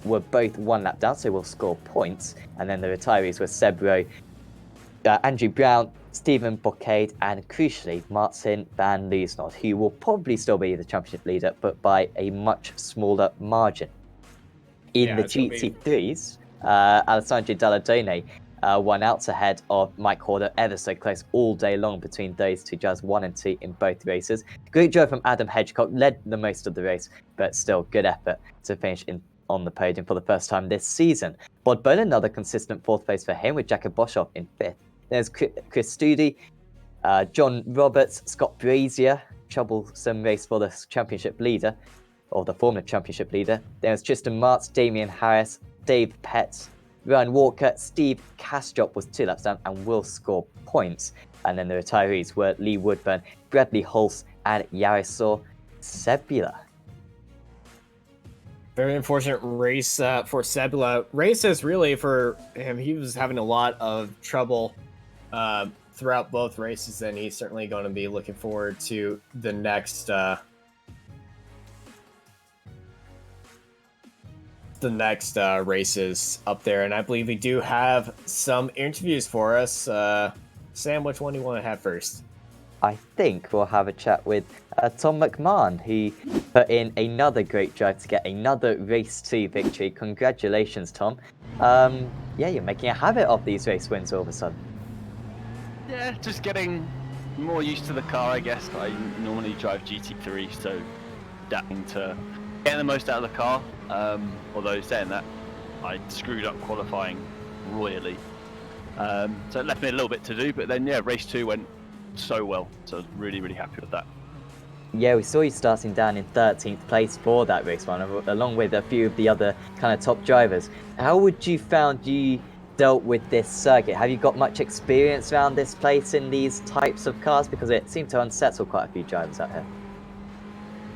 were both 1 lap down, so will score points. And then the retirees were Seb Rowe, Andrew Brown, Stephen Bocade, and crucially, Martin van Leesnod, who will probably still be the championship leader, but by a much smaller margin. In the GT3s, Alessandro Dalladone won out ahead of Mike Horder, ever so close all day long between those two drivers, 1 and 2 in both races. Great drive from Adam Hedgecock, led the most of the race, but still good effort to finish on the podium for the first time this season. Bod Bone, another consistent 4th place for him, with Jakob Boshoff in 5th. There's Chris Studi, John Roberts, Scott Brazier, troublesome race for the championship leader, or the former championship leader. There's Tristan Martz, Damian Harris, Dave Petz, Ryan Walker, Steve Castrop was 2 laps down and will score points. And then the retirees were Lee Woodburn, Bradley Hulse, and Yaroslav Sebula. Very unfortunate race for Sebula. Races really for him. He was having a lot of trouble throughout both races, and he's certainly going to be looking forward to the next races up there. And I believe we do have some interviews for us. Sam, which one do you want to have first? I think we'll have a chat with Tom McMahon, who put in another great drive to get another Race 2 victory. Congratulations, Tom. Yeah, you're making a habit of these race wins all of a sudden. Yeah, just getting more used to the car, I guess. I normally drive GT3, so adapting to getting the most out of the car. Although saying that, I screwed up qualifying royally. So it left me a little bit to do, but then yeah, race 2 went so well, so I was really happy with that. Yeah, we saw you starting down in 13th place for that race one, along with a few of the other kind of top drivers. How would you found you dealt with this circuit? Have you got much experience around this place in these types of cars? Because it seemed to unsettle quite a few drivers out here.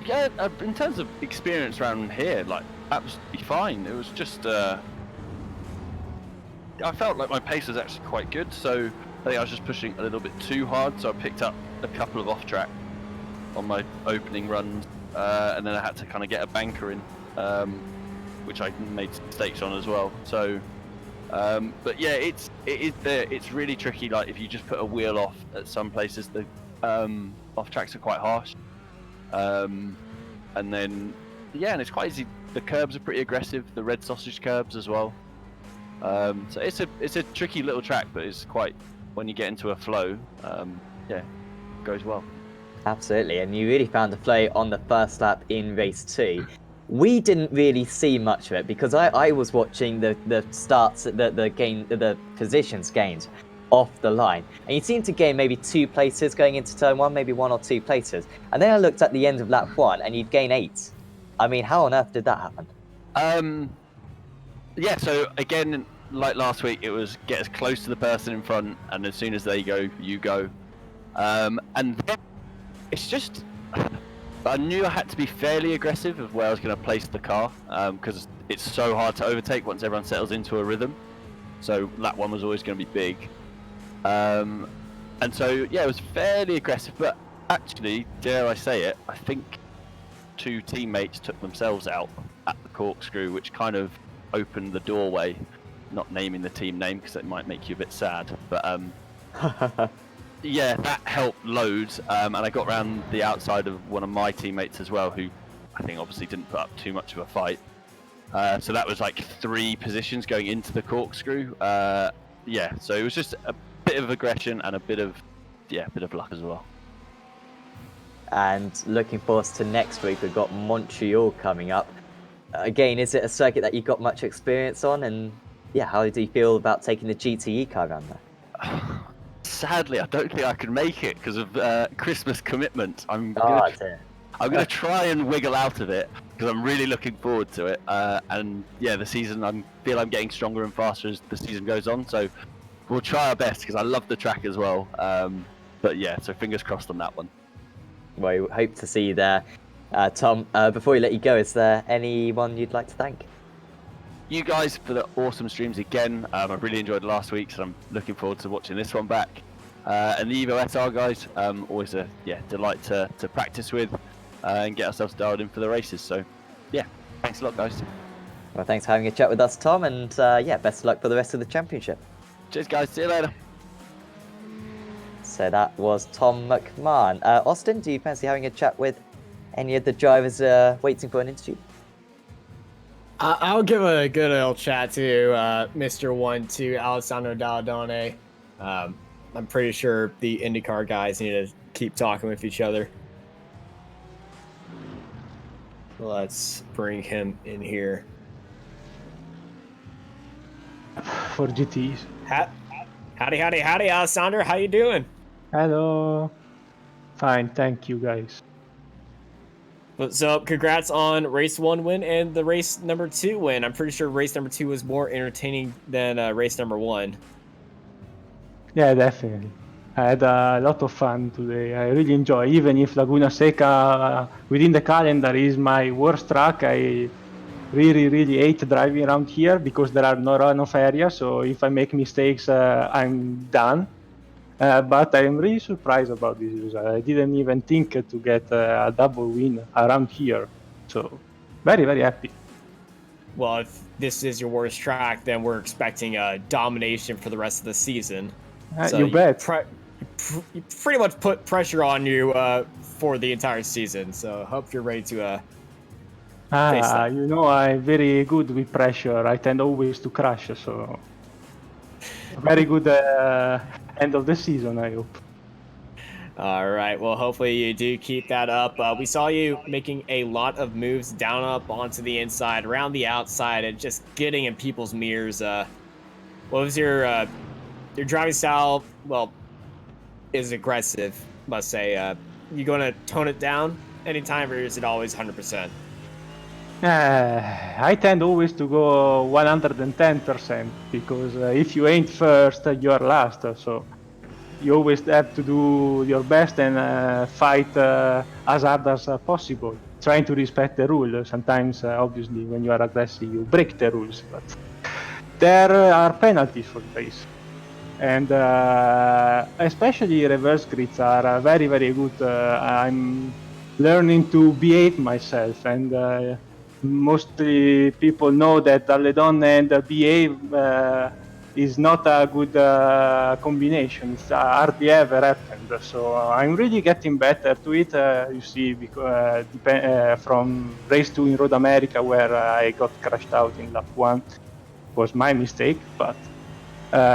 Yeah, in terms of experience around here, like, absolutely fine. It was just, I felt like my pace was actually quite good, so I think I was just pushing a little bit too hard, so I picked up a couple of off-track on my opening runs, and then I had to kind of get a banker in, which I made mistakes on as well. So, but yeah, it's really tricky. Like if you just put a wheel off at some places, the off-tracks are quite harsh, and then yeah, and it's quite easy. The curbs are pretty aggressive, the red sausage curbs as well. So it's a tricky little track, but it's quite, when you get into a flow, yeah, it goes well. Absolutely, and you really found the flow on the first lap in race 2. We didn't really see much of it because I was watching the starts, the positions gained off the line, and you seemed to gain maybe 2 places going into turn 1, maybe 1 or 2 places, and then I looked at the end of lap 1 and you'd gain 8. I mean, how on earth did that happen? Yeah, so again, like last week, it was get as close to the person in front, and as soon as they go, you go. And then it's just, I knew I had to be fairly aggressive of where I was going to place the car, because it's so hard to overtake once everyone settles into a rhythm. So that one was always going to be big. And so, yeah, it was fairly aggressive, but actually, dare I say it, I think 2 teammates took themselves out at the corkscrew, which kind of opened the doorway. Not naming the team name because it might make you a bit sad, but yeah, that helped loads, and I got around the outside of one of my teammates as well, who I think obviously didn't put up too much of a fight. So that was like 3 positions going into the corkscrew. Yeah, so it was just a bit of aggression and a bit of luck as well. And looking forward to next week, we've got Montreal coming up. Again, is it a circuit that you've got much experience on? And yeah, how do you feel about taking the GTE car around there? Sadly, I don't think I can make it because of Christmas commitments. I'm gonna try and wiggle out of it because I'm really looking forward to it. And yeah, the season, I feel I'm getting stronger and faster as the season goes on. So we'll try our best because I love the track as well. But yeah, so fingers crossed on that one. Well, we hope to see you there. Tom, before we let you go, is there anyone you'd like to thank? You guys for the awesome streams again. I really enjoyed last week, so I'm looking forward to watching this one back. And the Evo SR guys, always a delight to practice with and get ourselves dialed in for the races. So yeah, thanks a lot, guys. Well, thanks for having a chat with us, Tom, and yeah, best of luck for the rest of the championship. Cheers, guys. See you later. So that was Tom McMahon. Austin, do you fancy having a chat with any of the drivers waiting for an interview? I'll give a good old chat to Mr. 1-2, Alessandro Dalladone. I'm pretty sure the IndyCar guys need to keep talking with each other. Let's bring him in here. For GTs. Howdy, Alessandro. How you doing? Hello. Fine, thank you, guys. So, congrats on race 1 win and the race number 2 win. I'm pretty sure race number 2 was more entertaining than race number 1. Yeah, definitely. I had a lot of fun today. I really enjoy, even if Laguna Seca within the calendar is my worst track. I really hate driving around here because there are no runoff areas. So if I make mistakes, I'm done. But I'm really surprised about this result. I didn't even think to get a double win around here. So very happy. Well, if this is your worst track, then we're expecting a domination for the rest of the season. So you bet. You pretty much put pressure on you for the entire season. So I hope you're ready to face that. You know, I'm very good with pressure. I tend always to crash. So very good end of the season, I hope. All right. Well, hopefully you do keep that up. We saw you making a lot of moves down, up, onto the inside, around the outside, and just getting in people's mirrors. What was your driving style? Well, is aggressive, must say. You going to tone it down anytime, or is it always 100%? I tend always to go 110% because if you ain't first, you're last. So you always have to do your best and fight as hard as possible, trying to respect the rule. Sometimes, obviously, when you are aggressive, you break the rules, but there are penalties for this. And especially reverse grids are very good. I'm learning to behave myself, and mostly people know that Dalledon and behave is not a good combination. It's hardly ever happened. So I'm really getting better to it. You see, because, from race 2 in Road America, where I got crashed out in lap 1, was my mistake. But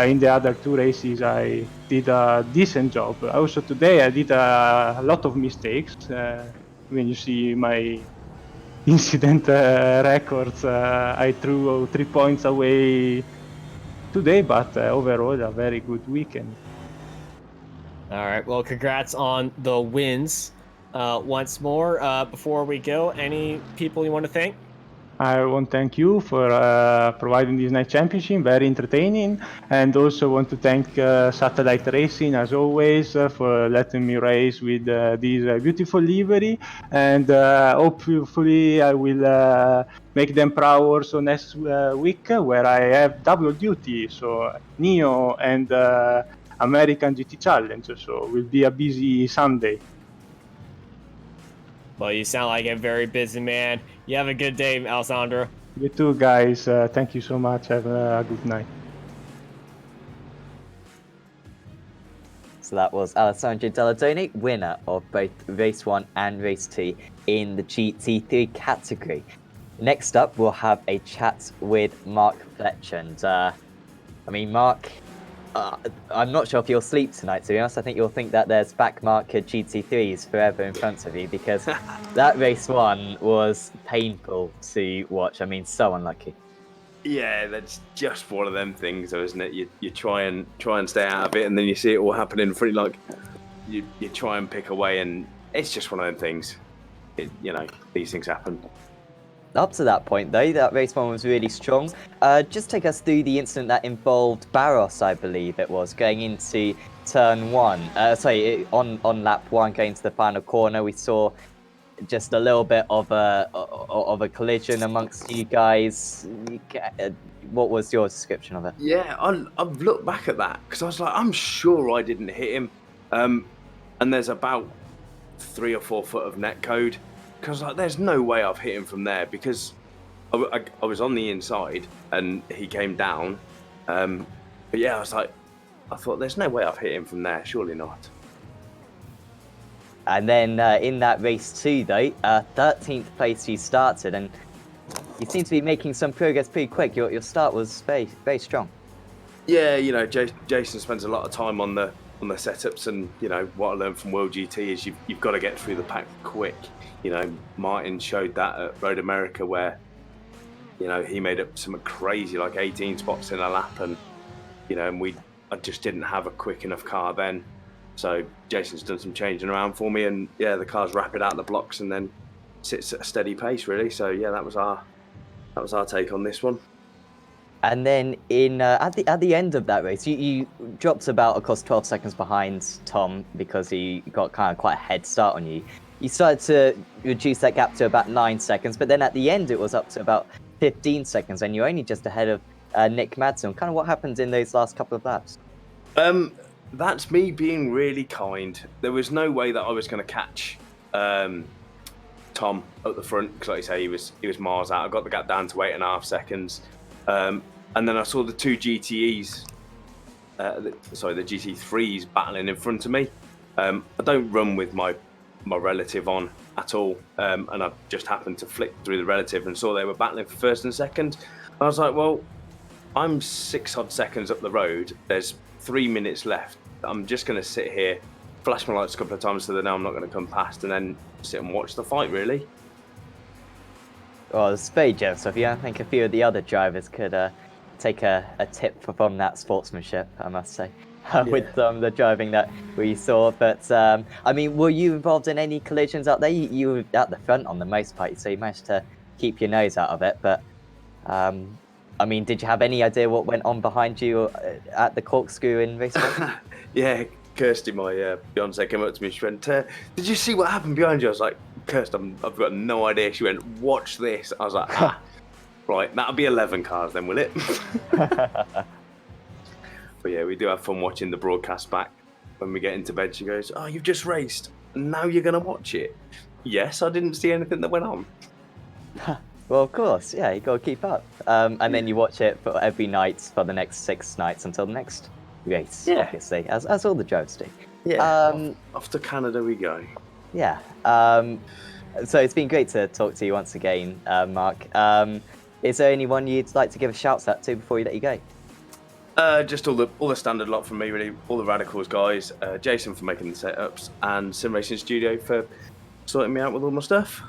in the other 2 races, I did a decent job. Also today, I did a lot of mistakes. When you see my incident records, I threw 3 points away today, but overall a very good weekend. All right. Well, congrats on the wins once more. Before we go, any people you want to thank? I want to thank you for providing this night championship, very entertaining, and also want to thank Satellite Racing as always for letting me race with this beautiful livery, and hopefully I will make them proud also next week where I have double duty, so Neo and American GT Challenge, so will be a busy Sunday. Well, you sound like a very busy man. You have a good day, Alessandro. You too, guys. Thank you so much. Have a good night. So that was Alessandro Dalladoni, winner of both Race 1 and Race 2 in the GT3 category. Next up, we'll have a chat with Mark Fletcher. And, I mean, Mark, I'm not sure if you'll sleep tonight, to be honest. I think you'll think that there's backmarker GT3s forever in front of you, because that Race 1 was painful to watch. I mean, so unlucky. Yeah, that's just one of them things, though, isn't it? You try and stay out of it, and then you see it all happen in front. Like you try and pick away, and it's just one of them things. These things happen. Up to that point, though, that race 1 was really strong. Just take us through the incident that involved Barros, I believe it was, going into turn 1. On lap 1, going to the final corner. We saw just a little bit of a collision amongst you guys. What was your description of it? Yeah, I've looked back at that because I was like, I'm sure I didn't hit him. And there's about 3 or 4 foot of net code. Because like, there's no way I've hit him from there, because I was on the inside and he came down. But yeah, I thought there's no way I've hit him from there. Surely not. And then in that race 2, though, 13th place you started, and you seem to be making some progress pretty quick. Your start was very, very strong. Yeah, Jason spends a lot of time on the setups, and what I learned from World GT is you've got to get through the pack quick. Martin showed that at Road America, where he made up some crazy, like 18 spots in a lap, and I just didn't have a quick enough car then. So Jason's done some changing around for me, and yeah, the car's rapid out the blocks and then sits at a steady pace, really. So yeah, that was our take on this one. And then at the end of that race, you dropped about, of course, 12 seconds behind Tom because he got kind of quite a head start on you. You started to reduce that gap to about 9 seconds, but then at the end it was up to about 15 seconds, and you're only just ahead of Nick Madsen. Kind of what happened in those last couple of laps? That's me being really kind. There was no way that I was going to catch Tom at the front, because like you say, he was miles out. I got the gap down to 8.5 seconds. And then I saw the two GTEs, the GT3s battling in front of me. I don't run with my relative on at all, and I just happened to flick through the relative and saw they were battling for first and second. I was like, well, I'm 6 odd seconds up the road. There's 3 minutes left. I'm just going to sit here, flash my lights a couple of times so they know I'm not going to come past, and then sit and watch the fight, really. Well, it's very jealous of you. I think a few of the other drivers could take a tip from that sportsmanship, I must say, with the driving that we saw. But, I mean, were you involved in any collisions out there? You were at the front on the most part, so you managed to keep your nose out of it. But, I mean, did you have any idea what went on behind you at the corkscrew in race 1? Yeah, Kirsty, my fiance, came up to me. She went, "Did you see what happened behind you?" I was like, "Kirsty, I've got no idea." She went, "Watch this." I was like, right, that'll be 11 cars then, will it? But yeah, we do have fun watching the broadcast back. When we get into bed, she goes, "Oh, you've just raced. Now you're going to watch it." Yes, I didn't see anything that went on. Well, of course, yeah, you got to keep up. And then you watch it for every night for the next 6 nights until the next race, obviously, as all the drivers do. Yeah, off to Canada we go. Yeah. So it's been great to talk to you once again, Mark. Is there anyone you'd like to give a shout out to before we let you go? Just all the standard lot from me, really. All the Radicals guys, Jason for making the setups, and Sim Racing Studio for sorting me out with all my stuff.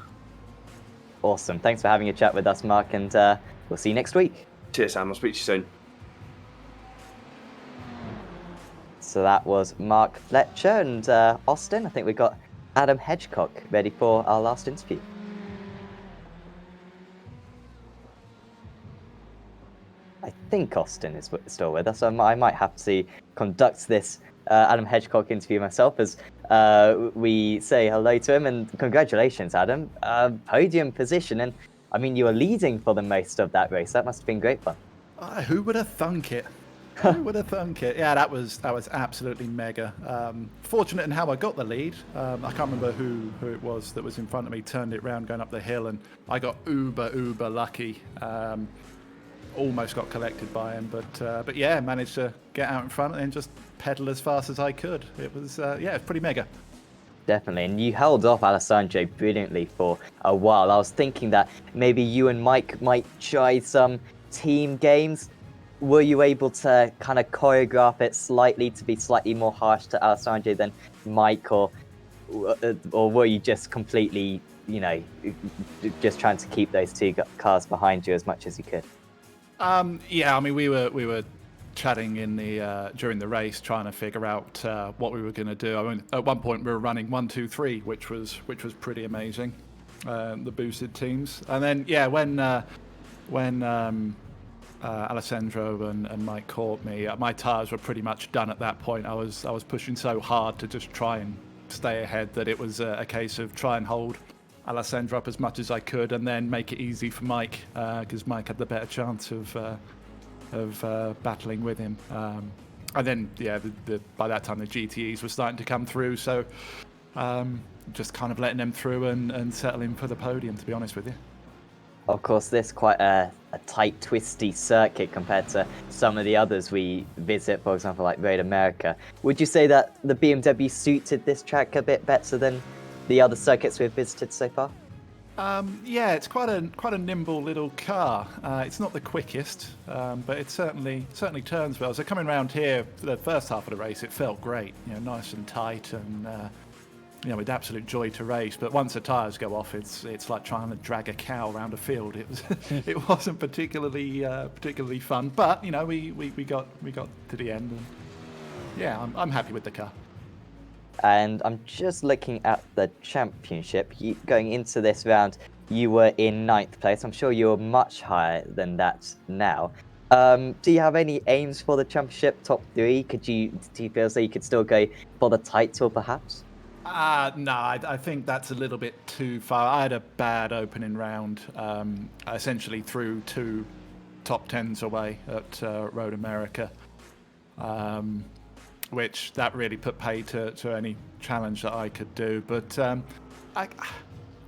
Awesome. Thanks for having a chat with us, Mark, and we'll see you next week. Cheers, Sam. I'll speak to you soon. So that was Mark Fletcher, and Austin, I think we've got Adam Hedgecock ready for our last interview. think Austin is still with us. I might have to conduct this Adam Hedgecock interview myself as we say hello to him. And congratulations, Adam. Podium position. And I mean, you were leading for the most of that race. That must have been great fun. Who would have thunk it? Who would have thunk it? Yeah, that was absolutely mega. Fortunate in how I got the lead. I can't remember who it was that was in front of me, turned it round going up the hill, and I got uber lucky. Almost got collected by him, but yeah, managed to get out in front and just pedal as fast as I could. It was it was pretty mega. Definitely, and you held off Alessandro brilliantly for a while. I was thinking that maybe you and Mike might try some team games. Were you able to kind of choreograph it slightly to be slightly more harsh to Alessandro than Mike, or were you just completely, just trying to keep those two cars behind you as much as you could? Yeah, I mean, we were chatting in the during the race, trying to figure out what we were going to do. I mean, at one point we were running 1, 2, 3, which was pretty amazing. The boosted teams, and then yeah, when Alessandro and Mike caught me, my tires were pretty much done at that point. I was pushing so hard to just try and stay ahead that it was a case of try and hold Alessandro up as much as I could, and then make it easy for Mike, because Mike had the better chance of battling with him. And then yeah, by that time the GTEs were starting to come through, so just kind of letting them through and settling for the podium, to be honest with you. Of course, this is quite a tight, twisty circuit compared to some of the others we visit, for example, like Road America. Would you say that the BMW suited this track a bit better than the other circuits we've visited so far? Yeah, it's quite a nimble little car. It's not the quickest, but it certainly turns well. So coming around here for the first half of the race, it felt great. Nice and tight, and with absolute joy to race. But once the tyres go off, it's like trying to drag a cow around a field. It wasn't particularly fun. But we got to the end, and yeah, I'm happy with the car. And I'm just looking at the championship. Going into this round, you were in 9th place. I'm sure you're much higher than that now. Do you have any aims for the championship, top 3? Do you feel as though you could still go for the title, perhaps? No, I think that's a little bit too far. I had a bad opening round. I essentially threw 2 top 10s away at Road America. Which that really put pay to any challenge that I could do. But I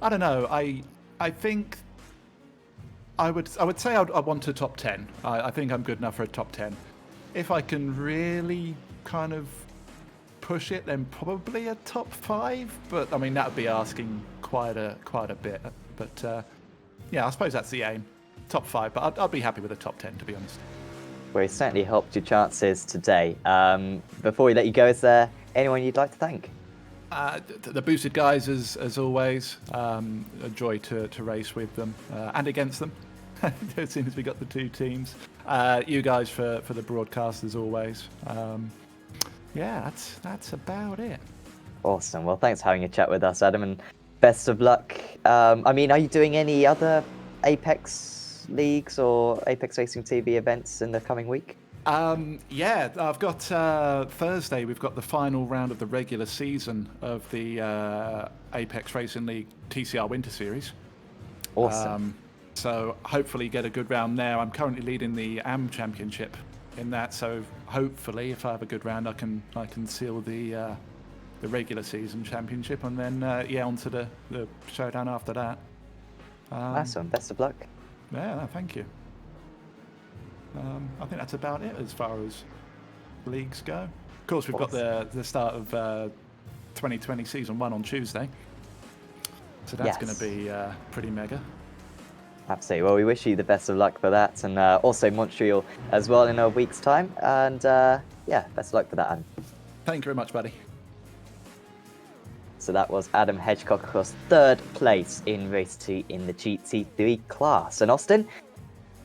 don't know. I think I would say I want a top 10. I think I'm good enough for a top 10. If I can really kind of push it, then probably a top 5. But I mean, that would be asking quite a bit. But yeah, I suppose that's the aim. Top 5. But I'd be happy with a top 10, to be honest. Well, it certainly helped your chances today. Before we let you go, is there anyone you'd like to thank? The boosted guys, as always. A joy to race with them and against them. As soon as we got the 2 teams. You guys for the broadcast, as always. Yeah, that's about it. Awesome. Well, thanks for having a chat with us, Adam, and best of luck. I mean, are you doing any other Apex leagues or ApexRacingTV events in the coming week? Yeah, I've got Thursday. We've got the final round of the regular season of the Apex Racing League TCR Winter Series. Awesome. So hopefully get a good round there. I'm currently leading the AM Championship in that, so hopefully if I have a good round, I can seal the regular season championship, and then on to the showdown after that. Awesome. Best of luck. Yeah, no, thank you. I think that's about it as far as leagues go. Of course, we've got the start of 2020 Season 1 on Tuesday. So that's going to be pretty mega. Absolutely. Well, we wish you the best of luck for that, and also Montreal as well in a week's time. And best of luck for that, Adam. Thank you very much, buddy. So that was Adam Hedgecock across 3rd place in Race 2 in the GT3 class. And Austin,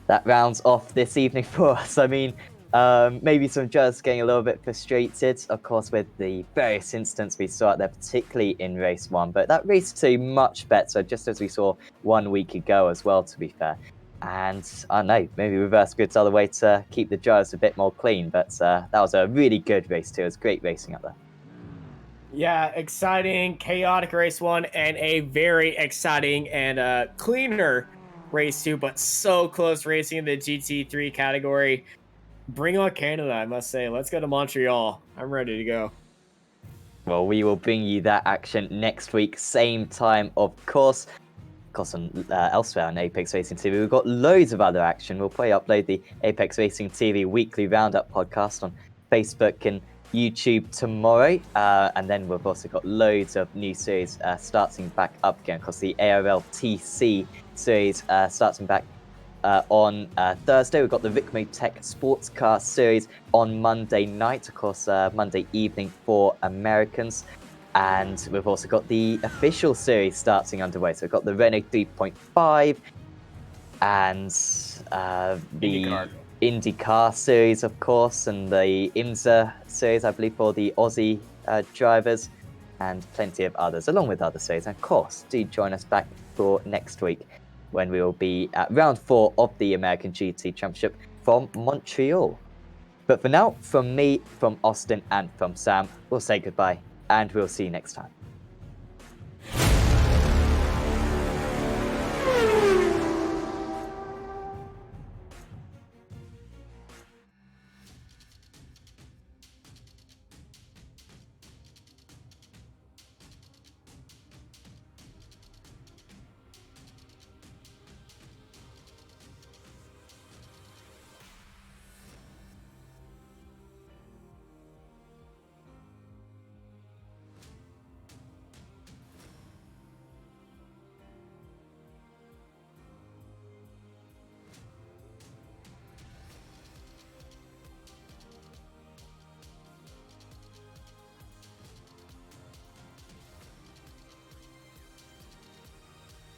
that rounds off this evening for us. I mean, maybe some judges getting a little bit frustrated, of course, with the various incidents we saw out there, particularly in Race 1. But that Race 2, much better, just as we saw 1 week ago as well, to be fair. And I don't know, maybe reverse grid's the other way to keep the drivers a bit more clean. But that was a really good race too. It was great racing up there. Yeah, exciting, chaotic race 1, and a very exciting and cleaner race 2, but so close racing in the GT3 category. Bring on Canada, I must say. Let's go to Montreal. I'm ready to go. Well, we will bring you that action next week, same time, of course. Of course, on, elsewhere on Apex Racing TV, we've got loads of other action. We'll probably upload the Apex Racing TV weekly roundup podcast on Facebook and YouTube tomorrow. And then we've also got loads of new series starting back up again. Of course, the ARL TC series starting back on Thursday. We've got the Vicmo Tech Sports Car Series on Monday night, of course, Monday evening for Americans. And we've also got the official series starting underway. So we've got the Renault 3.5 and the IndyCar series, of course, and the IMSA series, I believe, for the Aussie drivers, and plenty of others, along with other series. And of course, do join us back for next week, when we will be at round 4 of the American GT Championship from Montreal. But for now, from me, from Austin, and from Sam, we'll say goodbye, and we'll see you next time.